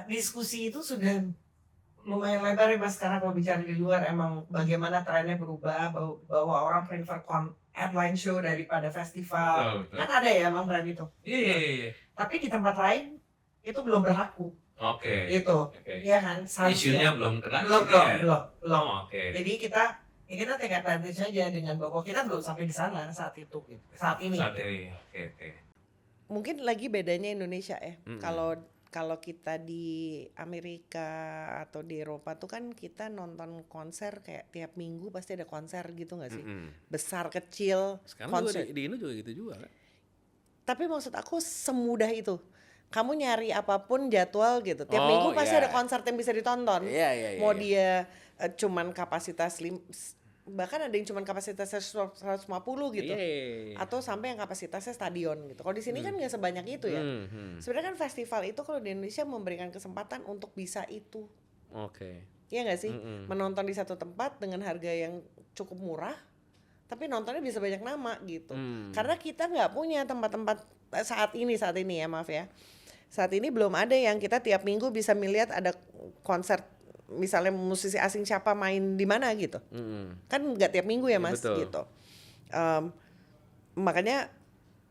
diskusi itu sudah lumayan lebar ya Mas, karena kalau bicara di luar emang bagaimana trennya berubah, bahwa orang prefer headline show daripada festival. Betul. Kan ada ya emang brand itu. Iya. Tapi di tempat lain itu belum berlaku. Oke. Gitu. Iya kan? Isunya belum kena. Belum. Oke. Jadi kita take advantage aja dengan bahwa kita belum sampai di sana saat itu gitu. Saat ini. Oke. Mungkin lagi bedanya Indonesia ya. Kalau kita di Amerika atau di Eropa tuh kan kita nonton konser kayak tiap minggu pasti ada konser gitu nggak sih? Besar kecil. Sekarang konser. juga di Indo juga gitu juga kan. Tapi maksud aku semudah itu. Kamu nyari apapun jadwal gitu. Tiap minggu pasti ada konser yang bisa ditonton. Iya. Mau dia cuman kapasitas bahkan ada yang cuman kapasitas 150 gitu. Atau sampai yang kapasitasnya stadion gitu. Kalau di sini kan nggak sebanyak itu ya. Sebenarnya kan festival itu kalau di Indonesia memberikan kesempatan untuk bisa itu. Oke. Iya nggak sih? Menonton di satu tempat dengan harga yang cukup murah, tapi nontonnya bisa banyak nama gitu. Karena kita nggak punya tempat-tempat saat ini ya, maaf ya. Saat ini belum ada yang kita tiap minggu bisa melihat ada konser, misalnya musisi asing siapa main di mana gitu. Kan nggak tiap minggu ya Mas, gitu. Makanya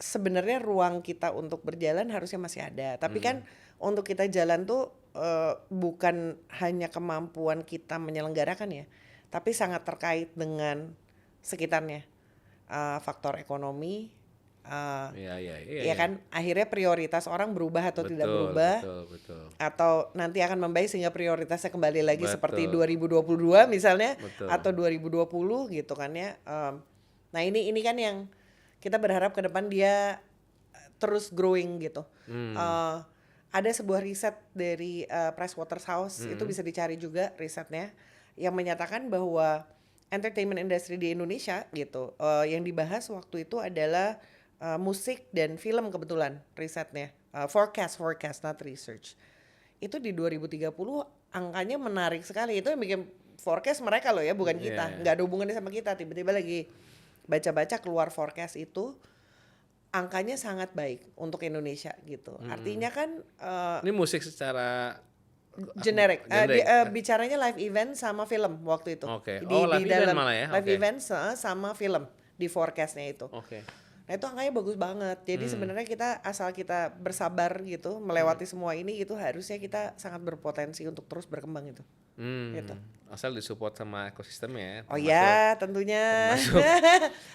sebenarnya ruang kita untuk berjalan harusnya masih ada. Tapi kan untuk kita jalan tuh bukan hanya kemampuan kita menyelenggarakan ya, tapi sangat terkait dengan sekitarnya. Faktor ekonomi, ya kan, akhirnya prioritas orang berubah atau tidak berubah, betul. atau nanti akan membaik sehingga prioritasnya kembali lagi seperti 2022 misalnya, atau 2020 gitu kan ya. Nah ini kan yang kita berharap ke depan dia terus growing gitu. Ada sebuah riset dari Pricewaterhouse, itu bisa dicari juga risetnya, yang menyatakan bahwa entertainment industry di Indonesia gitu, yang dibahas waktu itu adalah musik dan film kebetulan risetnya, forecast not research. Itu di 2030 angkanya menarik sekali. Itu yang bikin forecast mereka loh ya, bukan kita. Nggak ada hubungannya sama kita. Tiba-tiba lagi baca-baca keluar forecast itu, angkanya sangat baik untuk Indonesia gitu. Artinya kan ini musik secara generic. Bicaranya live event sama film waktu itu. Oke. Di dalam event malah ya. Live event sama film di forecastnya itu. Oke. Nah itu angkanya bagus banget. Jadi sebenarnya kita asal kita bersabar gitu melewati semua ini, itu harusnya kita sangat berpotensi untuk terus berkembang itu. Gitu. asal disupport sama ekosistemnya ya. Oh ya, tentunya.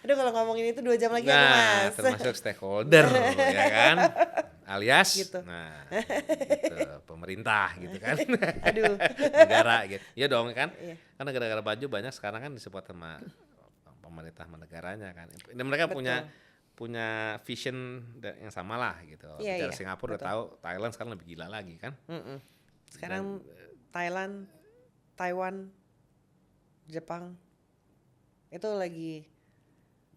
Aduh kalau ngomongin itu 2 jam lagi aku Nah, Mas. termasuk stakeholder ya kan, alias Gitu. nah gitu, pemerintah gitu kan. Aduh. Negara gitu. Iya dong kan. Iya. Kan negara-negara maju banyak sekarang kan disupport sama pemerintah sama negaranya kan. Dan mereka Betul. punya vision yang sama lah gitu. Iya, Bicara iya, Singapura udah betul. tahu, Thailand sekarang lebih gila lagi kan. Sekarang Thailand, Taiwan, Jepang itu lagi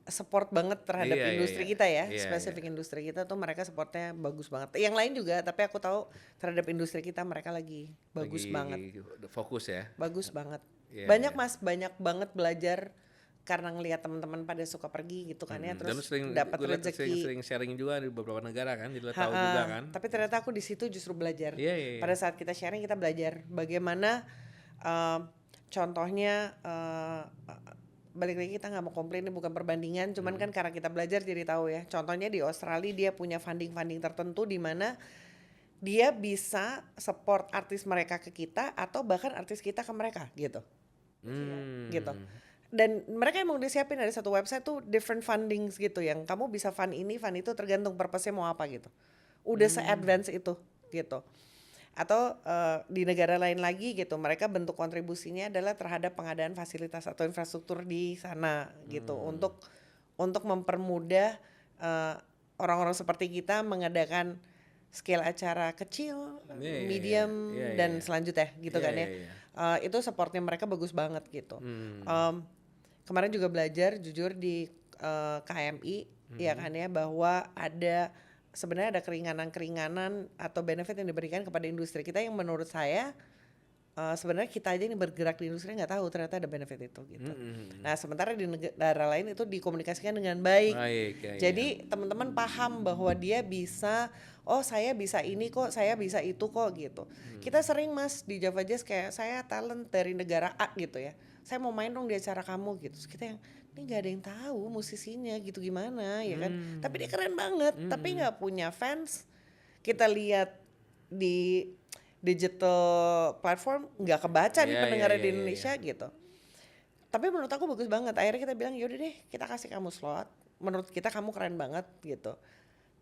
support banget terhadap Iya, iya, industri iya. kita ya, Iya, spesifik industri kita tuh mereka supportnya bagus banget. Yang lain juga, tapi aku tahu terhadap industri kita mereka lagi bagus banget, Fokus ya. bagus banget. Iya, Banyak iya. Mas, banyak banget belajar karena ngelihat teman-teman pada suka pergi gitu kan ya, Dan lu terus sering dapat gua liat rezeki. sering sharing juga di beberapa negara kan, jadi lu tahu Ha-ha. juga kan. Tapi ternyata aku di situ justru belajar. Iya, iya, iya. Pada saat kita sharing kita belajar bagaimana contohnya balik lagi kita nggak mau komplain ini bukan perbandingan, cuman kan karena kita belajar jadi tahu ya. Contohnya di Australia dia punya funding tertentu di mana dia bisa support artis mereka ke kita atau bahkan artis kita ke mereka gitu. Gitu. Dan mereka emang udah siapin ada satu website tuh different fundings gitu yang kamu bisa fund ini, fund itu tergantung purpose-nya mau apa gitu. Udah se-advance itu gitu. Atau di negara lain lagi gitu, mereka bentuk kontribusinya adalah terhadap pengadaan fasilitas atau infrastruktur di sana gitu untuk mempermudah orang-orang seperti kita mengadakan scale acara kecil, Iya, iya, medium iya, iya, dan iya. selanjutnya gitu Iya, kan ya. iya, iya. Itu supportnya mereka bagus banget gitu. Kemarin juga belajar jujur di KMI ya kan ya bahwa ada sebenarnya ada keringanan-keringanan atau benefit yang diberikan kepada industri kita yang menurut saya sebenarnya kita aja ini bergerak di industri nggak tahu ternyata ada benefit itu gitu. Nah sementara di negara lain itu dikomunikasikan dengan baik. Baik, ya, Jadi teman-teman paham bahwa dia bisa, oh saya bisa ini kok, saya bisa itu kok gitu. Kita sering Mas di Java Jazz kayak saya talent dari negara A gitu ya. Saya mau main dong di acara kamu gitu. Terus kita yang ini nggak ada yang tahu musisinya gitu gimana ya kan. Tapi dia keren banget, tapi nggak punya fans. Kita lihat di digital platform nggak kebaca nih Iya, pendengarnya iya, di iya, Indonesia gitu. Tapi menurut aku bagus banget. Akhirnya kita bilang yaudah deh kita kasih kamu slot. Menurut kita kamu keren banget gitu.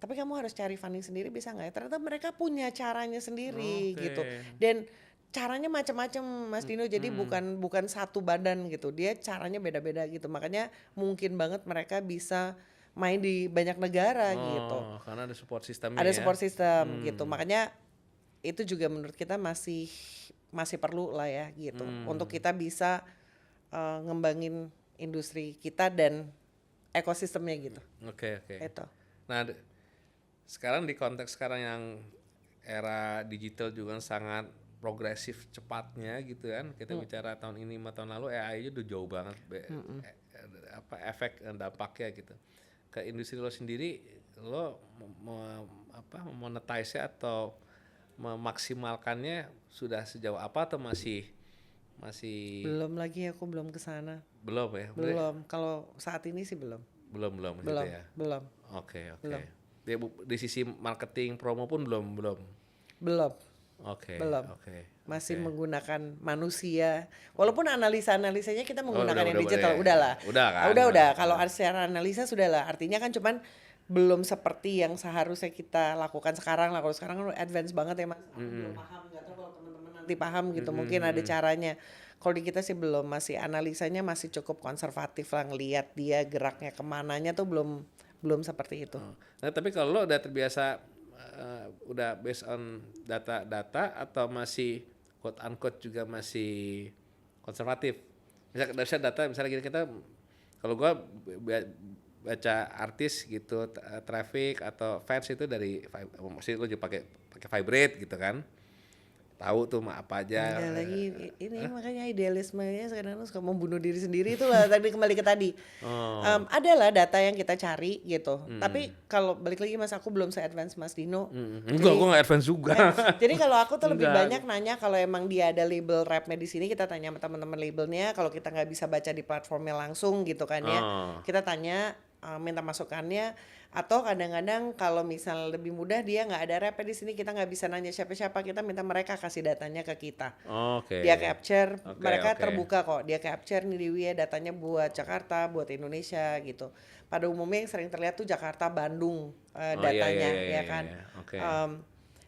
Tapi kamu harus cari funding sendiri bisa nggak ya? Ternyata mereka punya caranya sendiri Oke. gitu. Dan caranya macam-macam Mas Dino. Jadi bukan satu badan gitu. Dia caranya beda-beda gitu. Makanya mungkin banget mereka bisa main di banyak negara gitu. Oh, karena ada support sistemnya. Ada ya. support system gitu. Makanya itu juga menurut kita masih perlu lah ya gitu. Untuk kita bisa ngembangin industri kita dan ekosistemnya gitu. Oke. Itu. Nah, sekarang di konteks sekarang yang era digital juga sangat progresif cepatnya gitu kan. Kita bicara tahun ini 5 tahun lalu AI aja udah jauh banget efek dan dampaknya gitu. Ke industri lo sendiri lo monetize atau memaksimalkannya sudah sejauh apa atau masih Belum lagi aku belum ke sana. belum ya? Belum. Kalau saat ini sih belum. Belum gitu Belum. ya. Belum. Oke. Belum. Di sisi marketing promo pun belum. Belum. Oke. Belum. Oke. Masih menggunakan manusia. Walaupun analisa-analisanya kita menggunakan yang udah digital, boleh. udahlah. Udah kan? Udah. Kalau secara analisa sudahlah. Artinya kan cuman belum seperti yang seharusnya kita lakukan sekarang lah. Kalau sekarang kan advance banget ya Mas. Aku belum paham, nggak tahu kalau teman-teman nanti paham gitu. Mungkin ada caranya. Kalau di kita sih belum, masih analisanya masih cukup konservatif lah, ngelihat dia geraknya kemananya tuh belum seperti itu. Nah, tapi kalau lo udah terbiasa udah based on data atau masih quote unquote juga masih konservatif. Misalnya data misalnya kita kalau gua baca artis gitu traffic atau fans itu dari masih lo juga pakai Vibrate gitu kan. Tahu tuh apa aja. Ada lagi ini makanya idealismenya kadang-kadang suka membunuh diri sendiri itulah tadi kembali ke tadi. Adalah data yang kita cari gitu. Tapi kalau balik lagi Mas aku belum se-advance Mas Dino. Enggak, gua nggak advance juga. Jadi kalau aku tuh lebih Enggak. banyak nanya kalau emang dia ada label rapnya di sini kita tanya sama teman-teman labelnya. Kalau kita nggak bisa baca di platformnya langsung gitu kan ya. Kita tanya minta masukannya, atau kadang-kadang kalau misal lebih mudah dia nggak ada rep di sini, kita nggak bisa nanya siapa-siapa, kita minta mereka kasih datanya ke kita. Oke. Dia capture, Oke, mereka oke. terbuka kok, dia capture nih Dewi ya datanya buat Jakarta, buat Indonesia gitu. Pada umumnya yang sering terlihat tuh Jakarta, Bandung datanya ya kan. Oke.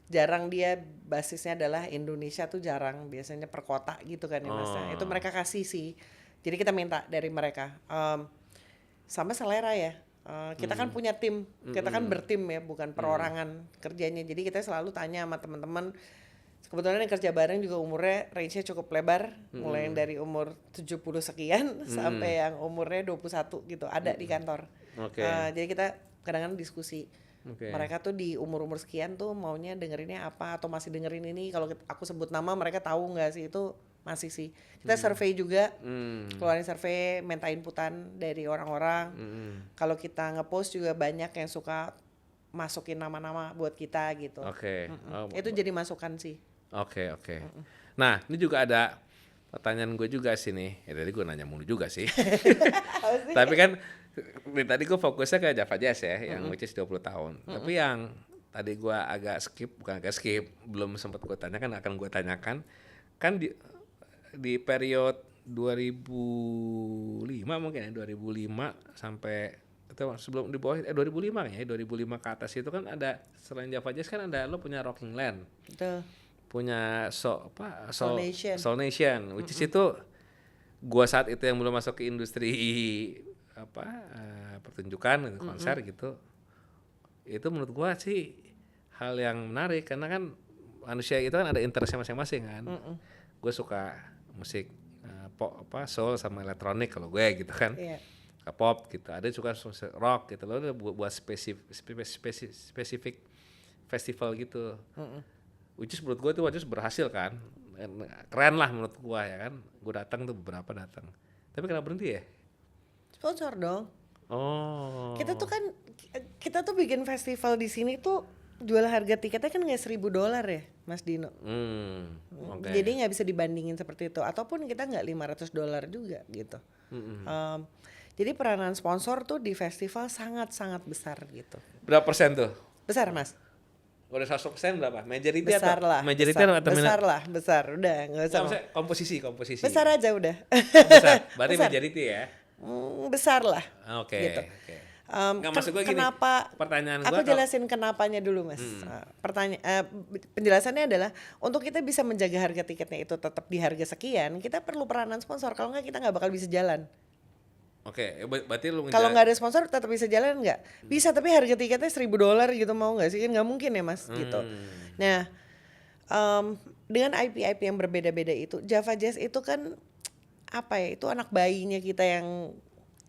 Jarang dia basisnya adalah Indonesia tuh jarang, biasanya per kota gitu kan ya Mas. Nah, itu mereka kasih sih. Jadi kita minta dari mereka. Sama selera ya. Kita kan punya tim, kita kan bertim ya, bukan perorangan kerjanya. Jadi kita selalu tanya sama teman-teman. Kebetulan yang kerja bareng juga umurnya range-nya cukup lebar, mulai yang dari umur 70 sekian sampai yang umurnya 21 gitu, ada di kantor. Oke. Jadi kita kadang-kadang diskusi. Oke. Mereka tuh di umur-umur sekian tuh maunya dengerinnya apa, atau masih dengerin ini. Kalau aku sebut nama mereka tahu nggak sih, itu masih sih. Kita survei juga, keluarin survei, minta inputan dari orang-orang. Kalau kita ngepost juga banyak yang suka masukin nama-nama buat kita gitu. Oke. Itu jadi masukan sih. Oke. Nah, ini juga ada pertanyaan gue juga sih nih. Ya tadi gue nanya mulu juga sih. Tapi kan dari tadi gue fokusnya ke Java Jazz ya, yang which is 20 tahun. Tapi yang tadi gue agak skip, bukan agak skip, belum sempat gue tanyakan, akan gue tanyakan. Kan di periode 2005 mungkin ya, 2005 sampai itu sebelum di bawah 2005 ya, 2005 ke atas itu kan ada, selain Java Jazz kan ada, lo punya Rocking Land, Tuh. punya Soul Nation. Soul Nation, which is itu gua saat itu yang belum masuk ke industri pertunjukan gitu, konser gitu. Itu menurut gua sih hal yang menarik, karena kan manusia itu kan ada interestnya masing-masing kan. Gue suka musik pop, soul sama elektronik kalau gue gitu kan. Iya. Pop gitu, ada suka rock gitu loh, buat spesifik festival gitu. Which is menurut gue tuh berhasil kan, keren lah menurut gue ya kan. Gue datang tuh beberapa datang, tapi kenapa berhenti ya? Sponsor dong. Oh. Kita tuh bikin festival di sini tuh jual harga tiketnya kan nggak $1.000 ya, Mas Dino. Oke. Jadi nggak bisa dibandingin seperti itu. Ataupun kita nggak $500 juga gitu. Jadi peranan sponsor tuh di festival sangat-sangat besar gitu. Berapa persen tuh? Besar Mas. Udah 100% berapa? Majority Besar atau? lah. Majority besar, atau besar lah, besar. Udah nggak usah. Maksudnya komposisi. Besar aja udah. Besar. Berarti Besar. majority ya. Besar lah. Oke. Gitu. Oke. Nggak, maksud gue gini, kenapa? pertanyaan Aku gue jelasin kenapanya dulu Mas. Penjelasannya adalah untuk kita bisa menjaga harga tiketnya itu tetap di harga sekian, kita perlu peranan sponsor. Kalau nggak kita nggak bakal bisa jalan. Oke, berarti lu Kalau nggak ada sponsor tetap bisa jalan nggak? Bisa, tapi harga tiketnya $1.000 gitu, mau nggak sih? Kan nggak mungkin ya Mas gitu. Nah, dengan IP yang berbeda-beda itu, Java Jazz itu kan apa ya? Itu anak bayinya kita yang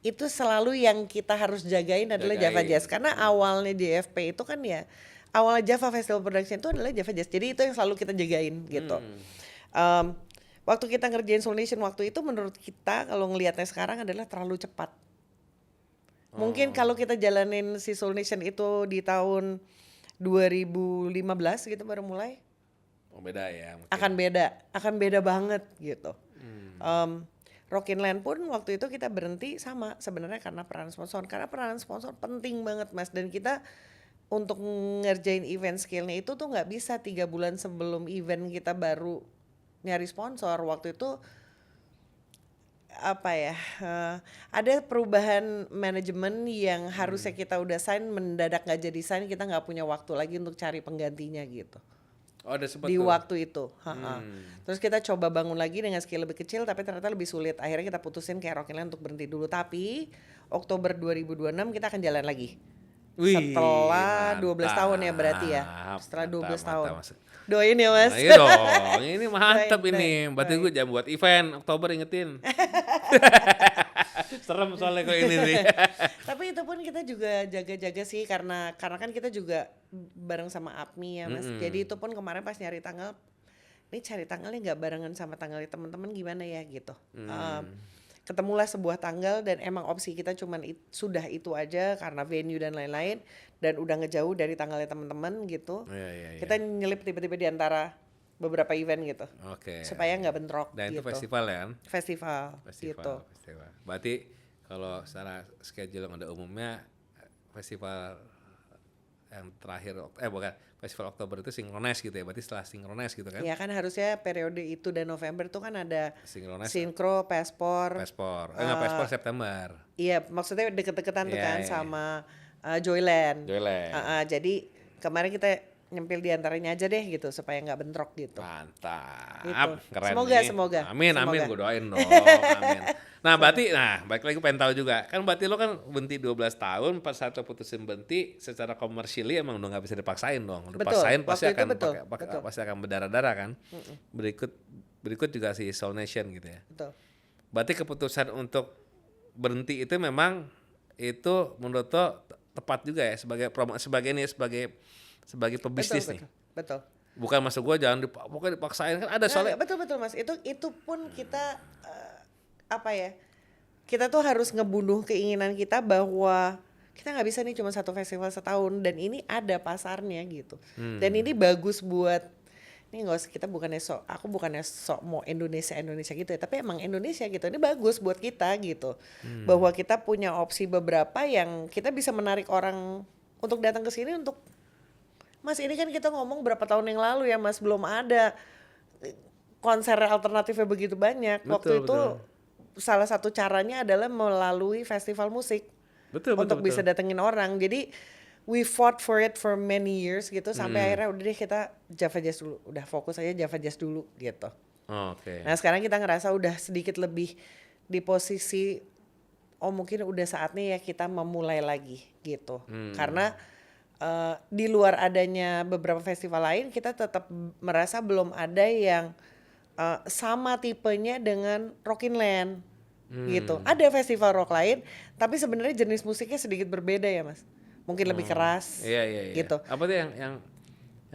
itu selalu yang kita harus jagain adalah Java Jazz, karena awalnya JFP itu kan ya awalnya Java Festival Production itu adalah Java Jazz, jadi itu yang selalu kita jagain gitu. Waktu kita ngerjain Soul Nation waktu itu, menurut kita kalau ngelihatnya sekarang adalah terlalu cepat. Mungkin kalau kita jalanin si Soul Nation itu di tahun 2015 gitu baru mulai, beda ya mungkin. akan beda banget gitu. Rockin Land pun waktu itu kita berhenti sama sebenarnya karena peranan sponsor. Karena peranan sponsor penting banget Mas, dan kita untuk ngerjain event scale-nya itu tuh nggak bisa 3 bulan sebelum event kita baru nyari sponsor. Waktu itu apa ya, ada perubahan manajemen yang harusnya kita udah sign, mendadak nggak jadi sign, kita nggak punya waktu lagi untuk cari penggantinya gitu. Oh, ada sempat Di tuh. waktu itu. Terus kita coba bangun lagi dengan scale lebih kecil, tapi ternyata lebih sulit. Akhirnya kita putusin kayak Rockin Land untuk berhenti dulu. Tapi Oktober 2026 kita akan jalan lagi. Wih, Setelah 12 mantap, tahun ya berarti ya. Setelah 12 tahun. mantap. Doain ya Mas. Nah, iya dong, ini mantap Baik, ini. baik, Berarti gue jangan buat event Oktober, ingetin. Serem soalnya kok ini nih. Tapi itu pun kita juga jaga-jaga sih, karena kan kita juga bareng sama APMI ya Mas. Jadi itu pun kemarin pas nyari tanggal, ini cari tanggalnya nggak barengan sama tanggalnya teman-teman gimana ya gitu. Ketemulah sebuah tanggal dan emang opsi kita cuman sudah itu aja karena venue dan lain-lain, dan udah ngejauh dari tanggalnya teman-teman gitu. Iya. Kita nyelip tiba-tiba di antara beberapa event gitu. Oke. Supaya nggak bentrok Dan gitu. itu festival ya kan? Festival gitu. Festival. Berarti Kalau secara schedule yang ada umumnya festival yang terakhir bukan festival Oktober itu sinkronis gitu ya, berarti setelah sinkronis gitu kan? Ya kan harusnya periode itu dan November tuh kan ada Sinkronis Sinkro, Pespor. enggak Pespor September. Iya, maksudnya deket-deketan tuh Iya, kan iya. sama Joyland. Joyland. Jadi kemarin kita nyempil di antaranya aja deh gitu supaya nggak bentrok gitu. Mantap, Gitu. keren Semoga, nih. semoga. Amin, Semoga. gue doain dong, amin. Nah, berarti, balik lagi pengen tahu juga, kan berarti lo kan berhenti 12 tahun, pas saat lo putusin berhenti, secara komersiali emang udah nggak bisa dipaksain dong. Udah Betul, paksain pasti waktu itu akan betul, pakai- betul. pasti akan berdarah-darah kan. Berikut juga si Soul Nation gitu ya. Betul. Berarti keputusan untuk berhenti itu memang itu menurut lo tepat juga ya sebagai sebagai pebisnis nih. Betul. Bukan maksud gue jangan pokoknya dipaksain kan ada soalnya. Betul Mas. Itu pun kita apa ya? Kita tuh harus ngebunuh keinginan kita bahwa kita nggak bisa nih cuma satu festival setahun dan ini ada pasarnya gitu. Dan ini bagus buat ini nggak usah kita aku bukannya sok mau Indonesia gitu ya, tapi emang Indonesia gitu ini bagus buat kita gitu. Bahwa kita punya opsi beberapa yang kita bisa menarik orang untuk datang ke sini untuk Mas ini kan kita ngomong berapa tahun yang lalu ya Mas belum ada konser alternatifnya begitu banyak. Waktu itu salah satu caranya adalah melalui festival musik untuk bisa datengin orang. Jadi we fought for it for many years gitu sampai akhirnya udah deh kita Java Jazz dulu, udah fokus aja Java Jazz dulu gitu. Oke. Nah sekarang kita ngerasa udah sedikit lebih di posisi mungkin udah saatnya ya kita memulai lagi gitu. Karena di luar adanya beberapa festival lain kita tetap merasa belum ada yang sama tipenya dengan Rockinland gitu. Ada festival rock lain tapi sebenarnya jenis musiknya sedikit berbeda ya Mas. Mungkin lebih keras Iya. gitu. Apa tuh yang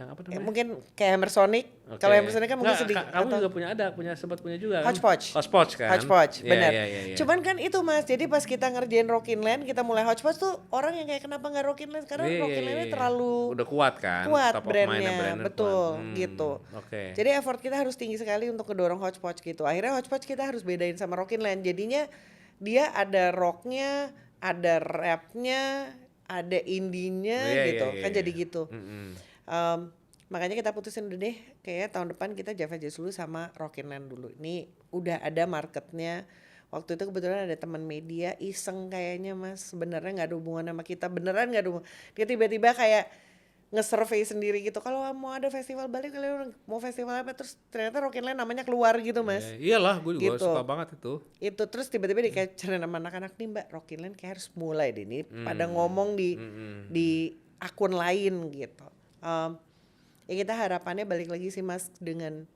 apa namanya? Mungkin kayak Hammersonic. Oke. Kalau Hammersonic kan mungkin Nggak, sedikit kamu juga sempat punya juga kan? Hodgepodge kan? Hodgepodge, Iya, benar. iya. Cuman kan itu Mas, jadi pas kita ngerjain Rockinland, kita mulai Hodgepodge tuh orang yang kayak kenapa nggak Rockinland? Karena Rockinlandnya terlalu udah kuat kan? kuat Top of mind-nya brandnya, brand-nya betul kuat. gitu. Oke. Jadi effort kita harus tinggi sekali untuk ngedorong Hodgepodge gitu. Akhirnya Hodgepodge kita harus bedain sama Rockinland. Jadinya dia ada rocknya, ada rapnya, ada indie-nya gitu. Kan jadi gitu. Makanya kita putusin udah deh kayak tahun depan kita Java Jazz dulu sama Rockinland dulu. Ini udah ada marketnya. Waktu itu kebetulan ada teman media iseng kayaknya Mas, sebenarnya nggak ada hubungan sama kita, beneran nggak ada hubungan. Dia tiba-tiba kayak nge-survey sendiri gitu. Kalau mau ada festival Bali kalian mau festival apa, terus ternyata Rockinland namanya keluar gitu Mas. Iyalah, gue juga Gitu. suka banget itu. Itu terus tiba-tiba dikacarin sama anak-anak nih Mbak, Rockinland kayak harus mulai deh nih pada ngomong di akun lain gitu. Ya kita harapannya balik lagi sih Mas dengan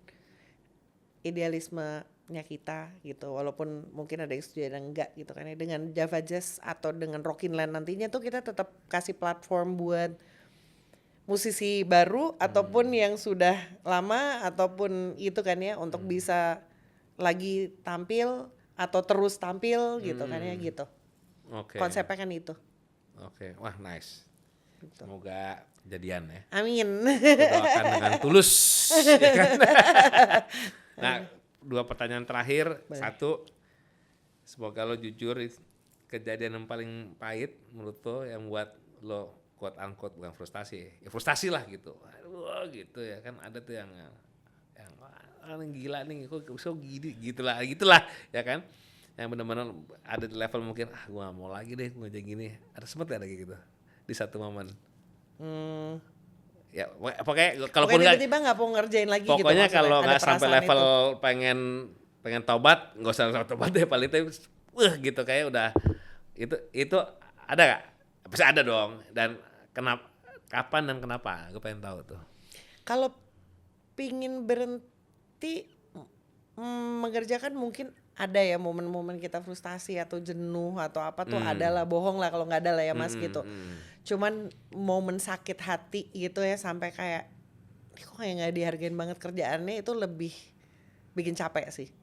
idealismenya kita gitu, walaupun mungkin ada yang setuju ada yang enggak gitu kan ya, dengan Java Jazz atau dengan Rockinland nantinya tuh kita tetap kasih platform buat musisi baru ataupun yang sudah lama ataupun itu kan ya untuk bisa lagi tampil atau terus tampil gitu kan ya gitu. Oke. Konsepnya kan itu. Oke. Wah, nice. Semoga kejadian ya. Amin. Aku doakan dengan tulus. Ya kan? Nah, 2 pertanyaan terakhir. Satu, semoga lo jujur, kejadian yang paling pahit menurut lo yang buat lo quote unquote bukan frustasi, ya frustasi lah gitu. Aduh, gitu ya kan ada tuh yang gila nih, kok so gitulah ya kan. Yang benar-benar ada di level mungkin gua gak mau lagi deh ngejek gini. Ada sempet gak ada kayak gitu di satu momen? Ya pokoknya kalaupun nggak tiba-tiba nggak mau ngerjain lagi gitu. pokoknya maksudnya. kalau Ada nggak sampai perasaan level itu. pengen taubat, nggak usah taubat deh, paling itu gitu kayak udah itu ada nggak? Pasti ada dong. Dan kenapa, kapan dan kenapa? Gue pengen tahu tuh. Kalau pingin berhenti mengerjakan mungkin ada ya momen-momen kita frustasi atau jenuh atau apa tuh adalah, bohong lah kalau nggak ada lah ya Mas gitu. Cuman momen sakit hati gitu ya sampai kayak kok kayak nggak dihargain banget kerjaannya, itu lebih bikin capek sih.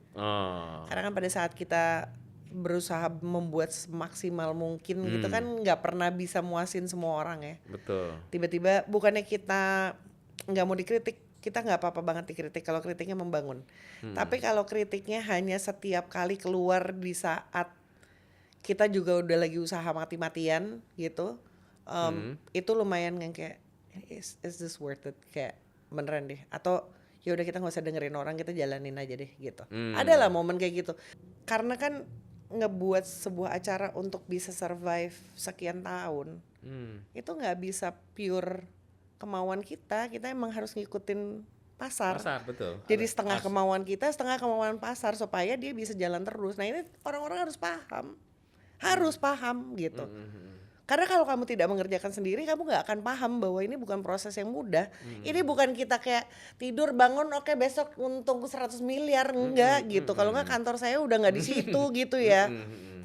Karena kan pada saat kita berusaha membuat semaksimal mungkin gitu kan nggak pernah bisa muasin semua orang ya. Betul. Tiba-tiba bukannya kita nggak mau dikritik, kita nggak apa-apa banget dikritik kalau kritiknya membangun. Tapi kalau kritiknya hanya setiap kali keluar di saat kita juga udah lagi usaha mati-matian gitu. Itu lumayan yang kayak is this worth it, kayak beneran deh, atau ya udah kita nggak usah dengerin orang, kita jalanin aja deh gitu. Ada lah momen kayak gitu, karena kan ngebuat sebuah acara untuk bisa survive sekian tahun itu nggak bisa pure kemauan kita emang harus ngikutin pasar. Betul. Jadi setengah kemauan kita, setengah kemauan pasar supaya dia bisa jalan terus. Nah ini orang-orang harus paham gitu. Karena kalau kamu tidak mengerjakan sendiri, kamu nggak akan paham bahwa ini bukan proses yang mudah. Ini bukan kita kayak tidur bangun, oke besok untung 100 miliar, enggak gitu. Kalau nggak kantor saya udah nggak di situ gitu ya.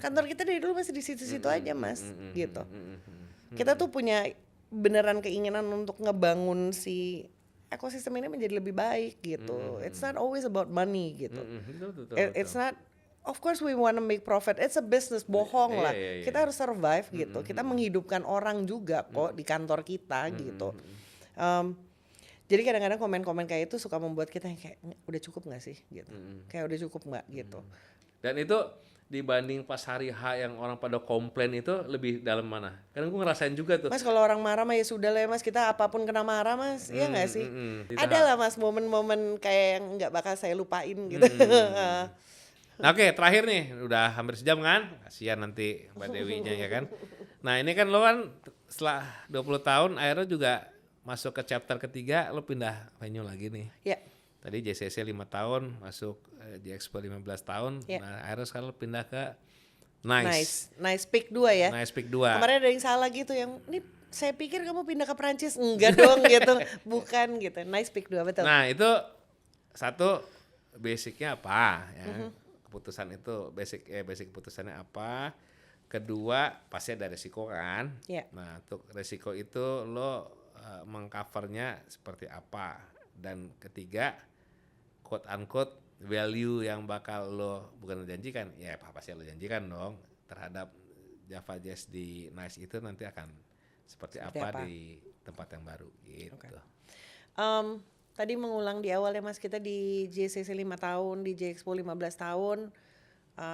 Kantor kita dari dulu masih di situ-situ aja mas, gitu. Kita tuh punya beneran keinginan untuk ngebangun si ekosistem ini menjadi lebih baik gitu. It's not always about money gitu. It's not. Of course we want to make profit. It's a business, bohong lah. Kita harus survive gitu. Kita menghidupkan orang juga kok di kantor kita gitu. Jadi kadang-kadang komen-komen kayak itu suka membuat kita yang kayak udah cukup nggak sih gitu. Kayak udah cukup nggak gitu. Dan itu dibanding pas hari H yang orang pada komplain itu lebih dalam mana? Karena gue ngerasain juga tuh. Mas kalau orang marah mah ya sudah lah ya mas, kita apapun kena marah mas, iya nggak sih? Ada lah mas momen-momen kayak yang nggak bakal saya lupain gitu. Nah, oke, terakhir nih, udah hampir sejam kan? Kasihan nanti Mbak Dewinya ya kan. Nah ini kan lo kan setelah 20 tahun akhirnya juga masuk ke chapter ketiga, lo pindah venue lagi nih. Ya. Tadi JCC 5 tahun, masuk J-Expo 15 tahun, nah akhirnya sekarang lo pindah ke Nice Peak 2 ya. Nice Peak 2. Kemarin ada yang salah gitu, yang ini saya pikir kamu pindah ke Perancis, enggak dong gitu, bukan gitu. Nice Peak 2 betul. Nah itu satu basicnya apa ya? Keputusan itu basic keputusannya apa? Kedua pasti ada resiko kan. Nah untuk resiko itu lo mengcovernya seperti apa? Dan ketiga quote unquote value yang bakal lo bukan lo janjikan, ya pasti lo janjikan dong terhadap Java Jazz di Nice itu nanti akan seperti apa di tempat yang baru gitu. Tadi mengulang di awal ya mas, kita di JCC 5 tahun, di J-Expo 15 tahun,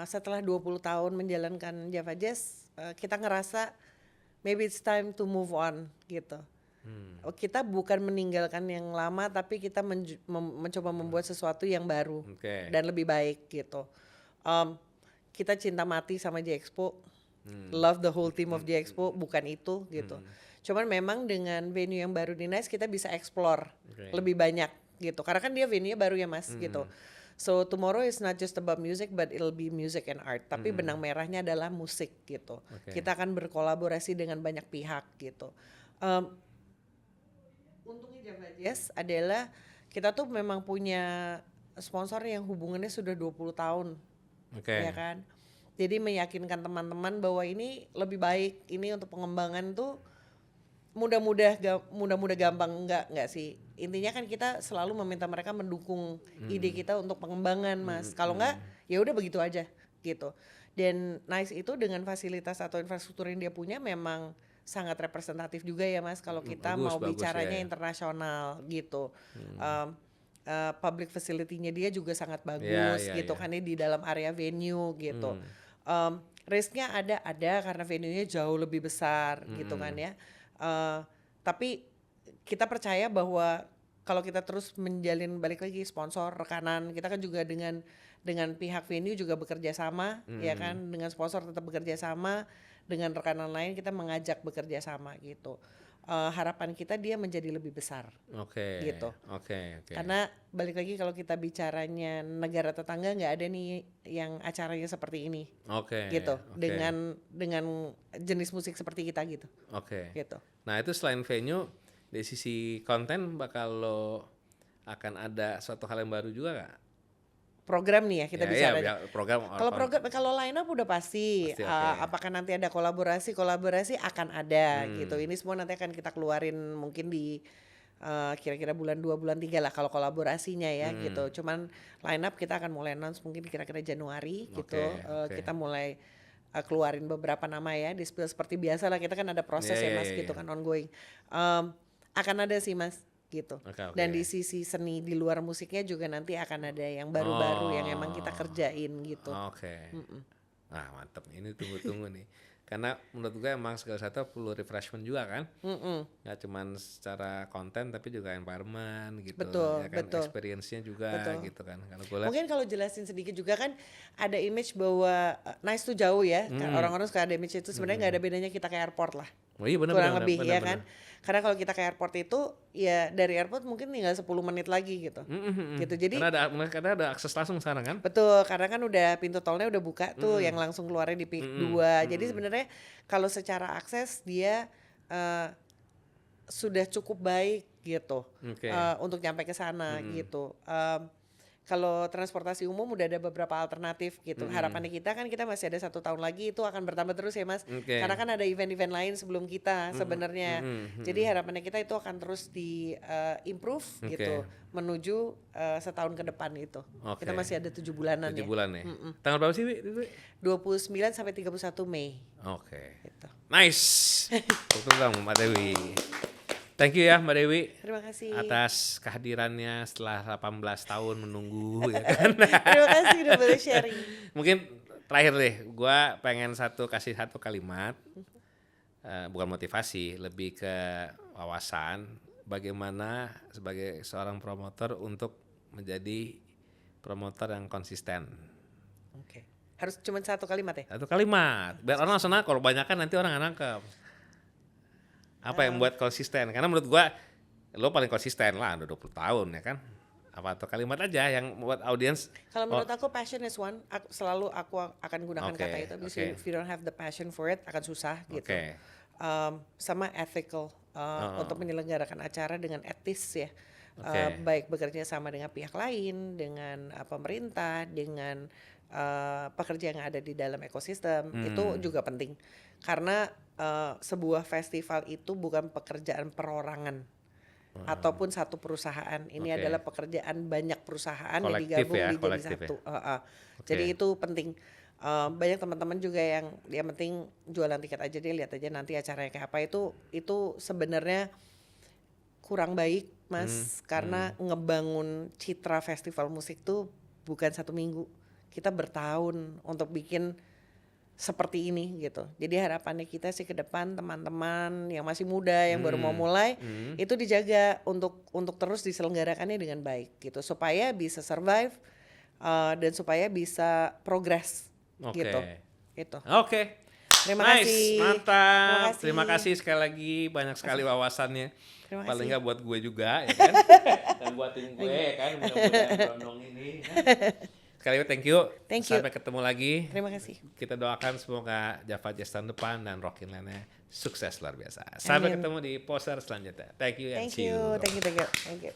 setelah 20 tahun menjalankan Java Jazz, kita ngerasa maybe it's time to move on gitu. Kita bukan meninggalkan yang lama, tapi kita mencoba membuat sesuatu yang baru dan lebih baik gitu. Kita cinta mati sama J-Expo, love the whole team of J-Expo, bukan itu gitu. Cuman memang dengan venue yang baru di Nice kita bisa explore lebih banyak gitu. Karena kan dia venue baru ya mas gitu. So tomorrow is not just about music but it'll be music and art. Tapi benang merahnya adalah musik gitu. Kita akan berkolaborasi dengan banyak pihak gitu. Untungnya Java Jazz adalah kita tuh memang punya sponsor yang hubungannya sudah 20 tahun. Ya kan? Jadi meyakinkan teman-teman bahwa ini lebih baik, ini untuk pengembangan tuh mudah-mudah gampang enggak sih. Intinya kan kita selalu meminta mereka mendukung ide kita untuk pengembangan mas. Kalau enggak ya udah begitu aja gitu. Dan Nice itu dengan fasilitas atau infrastruktur yang dia punya memang sangat representatif juga ya mas. Kalau kita mau bicaranya internasional gitu. Public facility-nya dia juga sangat bagus gitu kan, di dalam area venue gitu. Risk-nya ada karena venue-nya jauh lebih besar gitu kan ya. Tapi kita percaya bahwa kalau kita terus menjalin balik lagi sponsor, rekanan, kita kan juga dengan pihak venue juga bekerja sama, ya kan, dengan sponsor tetap bekerja sama, dengan rekanan lain kita mengajak bekerja sama gitu. Harapan kita dia menjadi lebih besar, gitu. Karena balik lagi kalau kita bicaranya negara tetangga nggak ada nih yang acaranya seperti ini, gitu. Dengan jenis musik seperti kita gitu. Gitu. Nah itu selain venue, dari sisi konten bakal lo akan ada suatu hal yang baru juga nggak? Program nih ya kita bicara. Kalau line up udah pasti. Apakah nanti ada kolaborasi akan ada gitu. Ini semua nanti akan kita keluarin mungkin di kira-kira bulan 2 bulan 3 lah kalau kolaborasinya ya gitu. Cuman line up kita akan mulai announce mungkin kira-kira Januari gitu. Kita mulai keluarin beberapa nama ya, di spill seperti biasa lah, kita kan ada proses ya mas gitu kan ongoing. Akan ada sih mas gitu. Dan di sisi seni di luar musiknya juga nanti akan ada yang baru-baru yang emang kita kerjain gitu. Nah, mantep. Ini tunggu-tunggu nih. Karena menurut gue emang segala sesuatu perlu refreshment juga kan. Nggak cuman secara konten tapi juga environment gitu. Betul, ya kan? betul. Experience-nya juga Betul. gitu kan. Kalau gue lihat Mungkin kalau jelasin sedikit juga kan ada image bahwa Nice tuh jauh ya. Orang-orang suka ada image itu sebenarnya nggak ada bedanya kita ke airport lah. oh iya benar Kurang benar lebih benar, ya benar. kan. Karena kalau kita ke airport itu ya dari airport mungkin tinggal 10 menit lagi gitu. Gitu. Jadi Karena ada akses langsung sekarang kan. betul, karena kan udah pintu tolnya udah buka tuh yang langsung keluarnya di PIK 2. Jadi sebenarnya kalau secara akses dia sudah cukup baik gitu. Oke. Untuk nyampe ke sana gitu. Kalau transportasi umum udah ada beberapa alternatif gitu. Harapannya kita kan kita masih ada 1 tahun lagi itu akan bertambah terus ya Mas. Oke. Karena kan ada event-event lain sebelum kita sebenarnya. Jadi harapannya kita itu akan terus di improve gitu menuju setahun ke depan itu. Oke. Kita masih ada 7 bulanan 7 ya. bulan ya. Tanggal berapa sih, Wi? 29 sampai 31 Mei Oke. gitu. Nice. Tepuk tangan Mbak Dewi. Thank you ya Mbak Dewi Terima kasih. atas kehadirannya setelah 18 tahun menunggu ya kan. Terima kasih udah boleh sharing. Mungkin terakhir deh, gua pengen kasih satu kalimat, bukan motivasi, lebih ke wawasan bagaimana sebagai seorang promotor untuk menjadi promotor yang konsisten. Oke. Harus cuma 1 kalimat ya? Satu kalimat, biar orang langsung nangkep. Kalau banyakan nanti orang nggak nangkep. Apa yang buat konsisten? Karena menurut gua lo paling konsisten lah, udah 20 tahun ya kan. Apa atau kalimat aja yang buat audiens. Kalau menurut aku passion is one. Selalu aku akan gunakan Oke, kata itu. Because oke. if you don't have the passion for it akan susah gitu. Oke. Sama ethical untuk menyelenggarakan acara dengan etis ya. Oke. Baik bekerja sama dengan pihak lain, dengan pemerintah, dengan pekerja yang ada di dalam ekosistem itu juga penting. Karena sebuah festival itu bukan pekerjaan perorangan. Ataupun satu perusahaan. Ini Oke. adalah pekerjaan banyak perusahaan yang Kolektif digabung ya, jadi kolektif ya. satu. Jadi itu penting. Banyak teman-teman juga yang penting jualan tiket aja deh, lihat aja nanti acaranya kayak apa. Itu sebenarnya kurang baik Mas, karena ngebangun citra festival musik tuh bukan 1 minggu. Kita bertahun untuk bikin seperti ini gitu. Jadi harapannya kita sih ke depan teman-teman yang masih muda yang baru mau mulai itu dijaga untuk terus diselenggarakannya dengan baik gitu supaya bisa survive dan supaya bisa progress Oke. gitu. Itu. Oke. Terima Nice, kasih. mantap. Terima kasih sekali lagi, banyak sekali wawasannya. Terima Paling kasih. nggak buat gue juga ya kan. Dan buat tim gue ya kan, mudah-mudahan Brondong ini. Sekali lagi thank you. Thank you. Sampai ketemu lagi. Terima kasih. Kita doakan semoga Java Jazz tahun depan dan Rockin lainnya sukses luar biasa. Sampai Amin. ketemu di poster selanjutnya. Thank you and Thank see you. you. Thank you.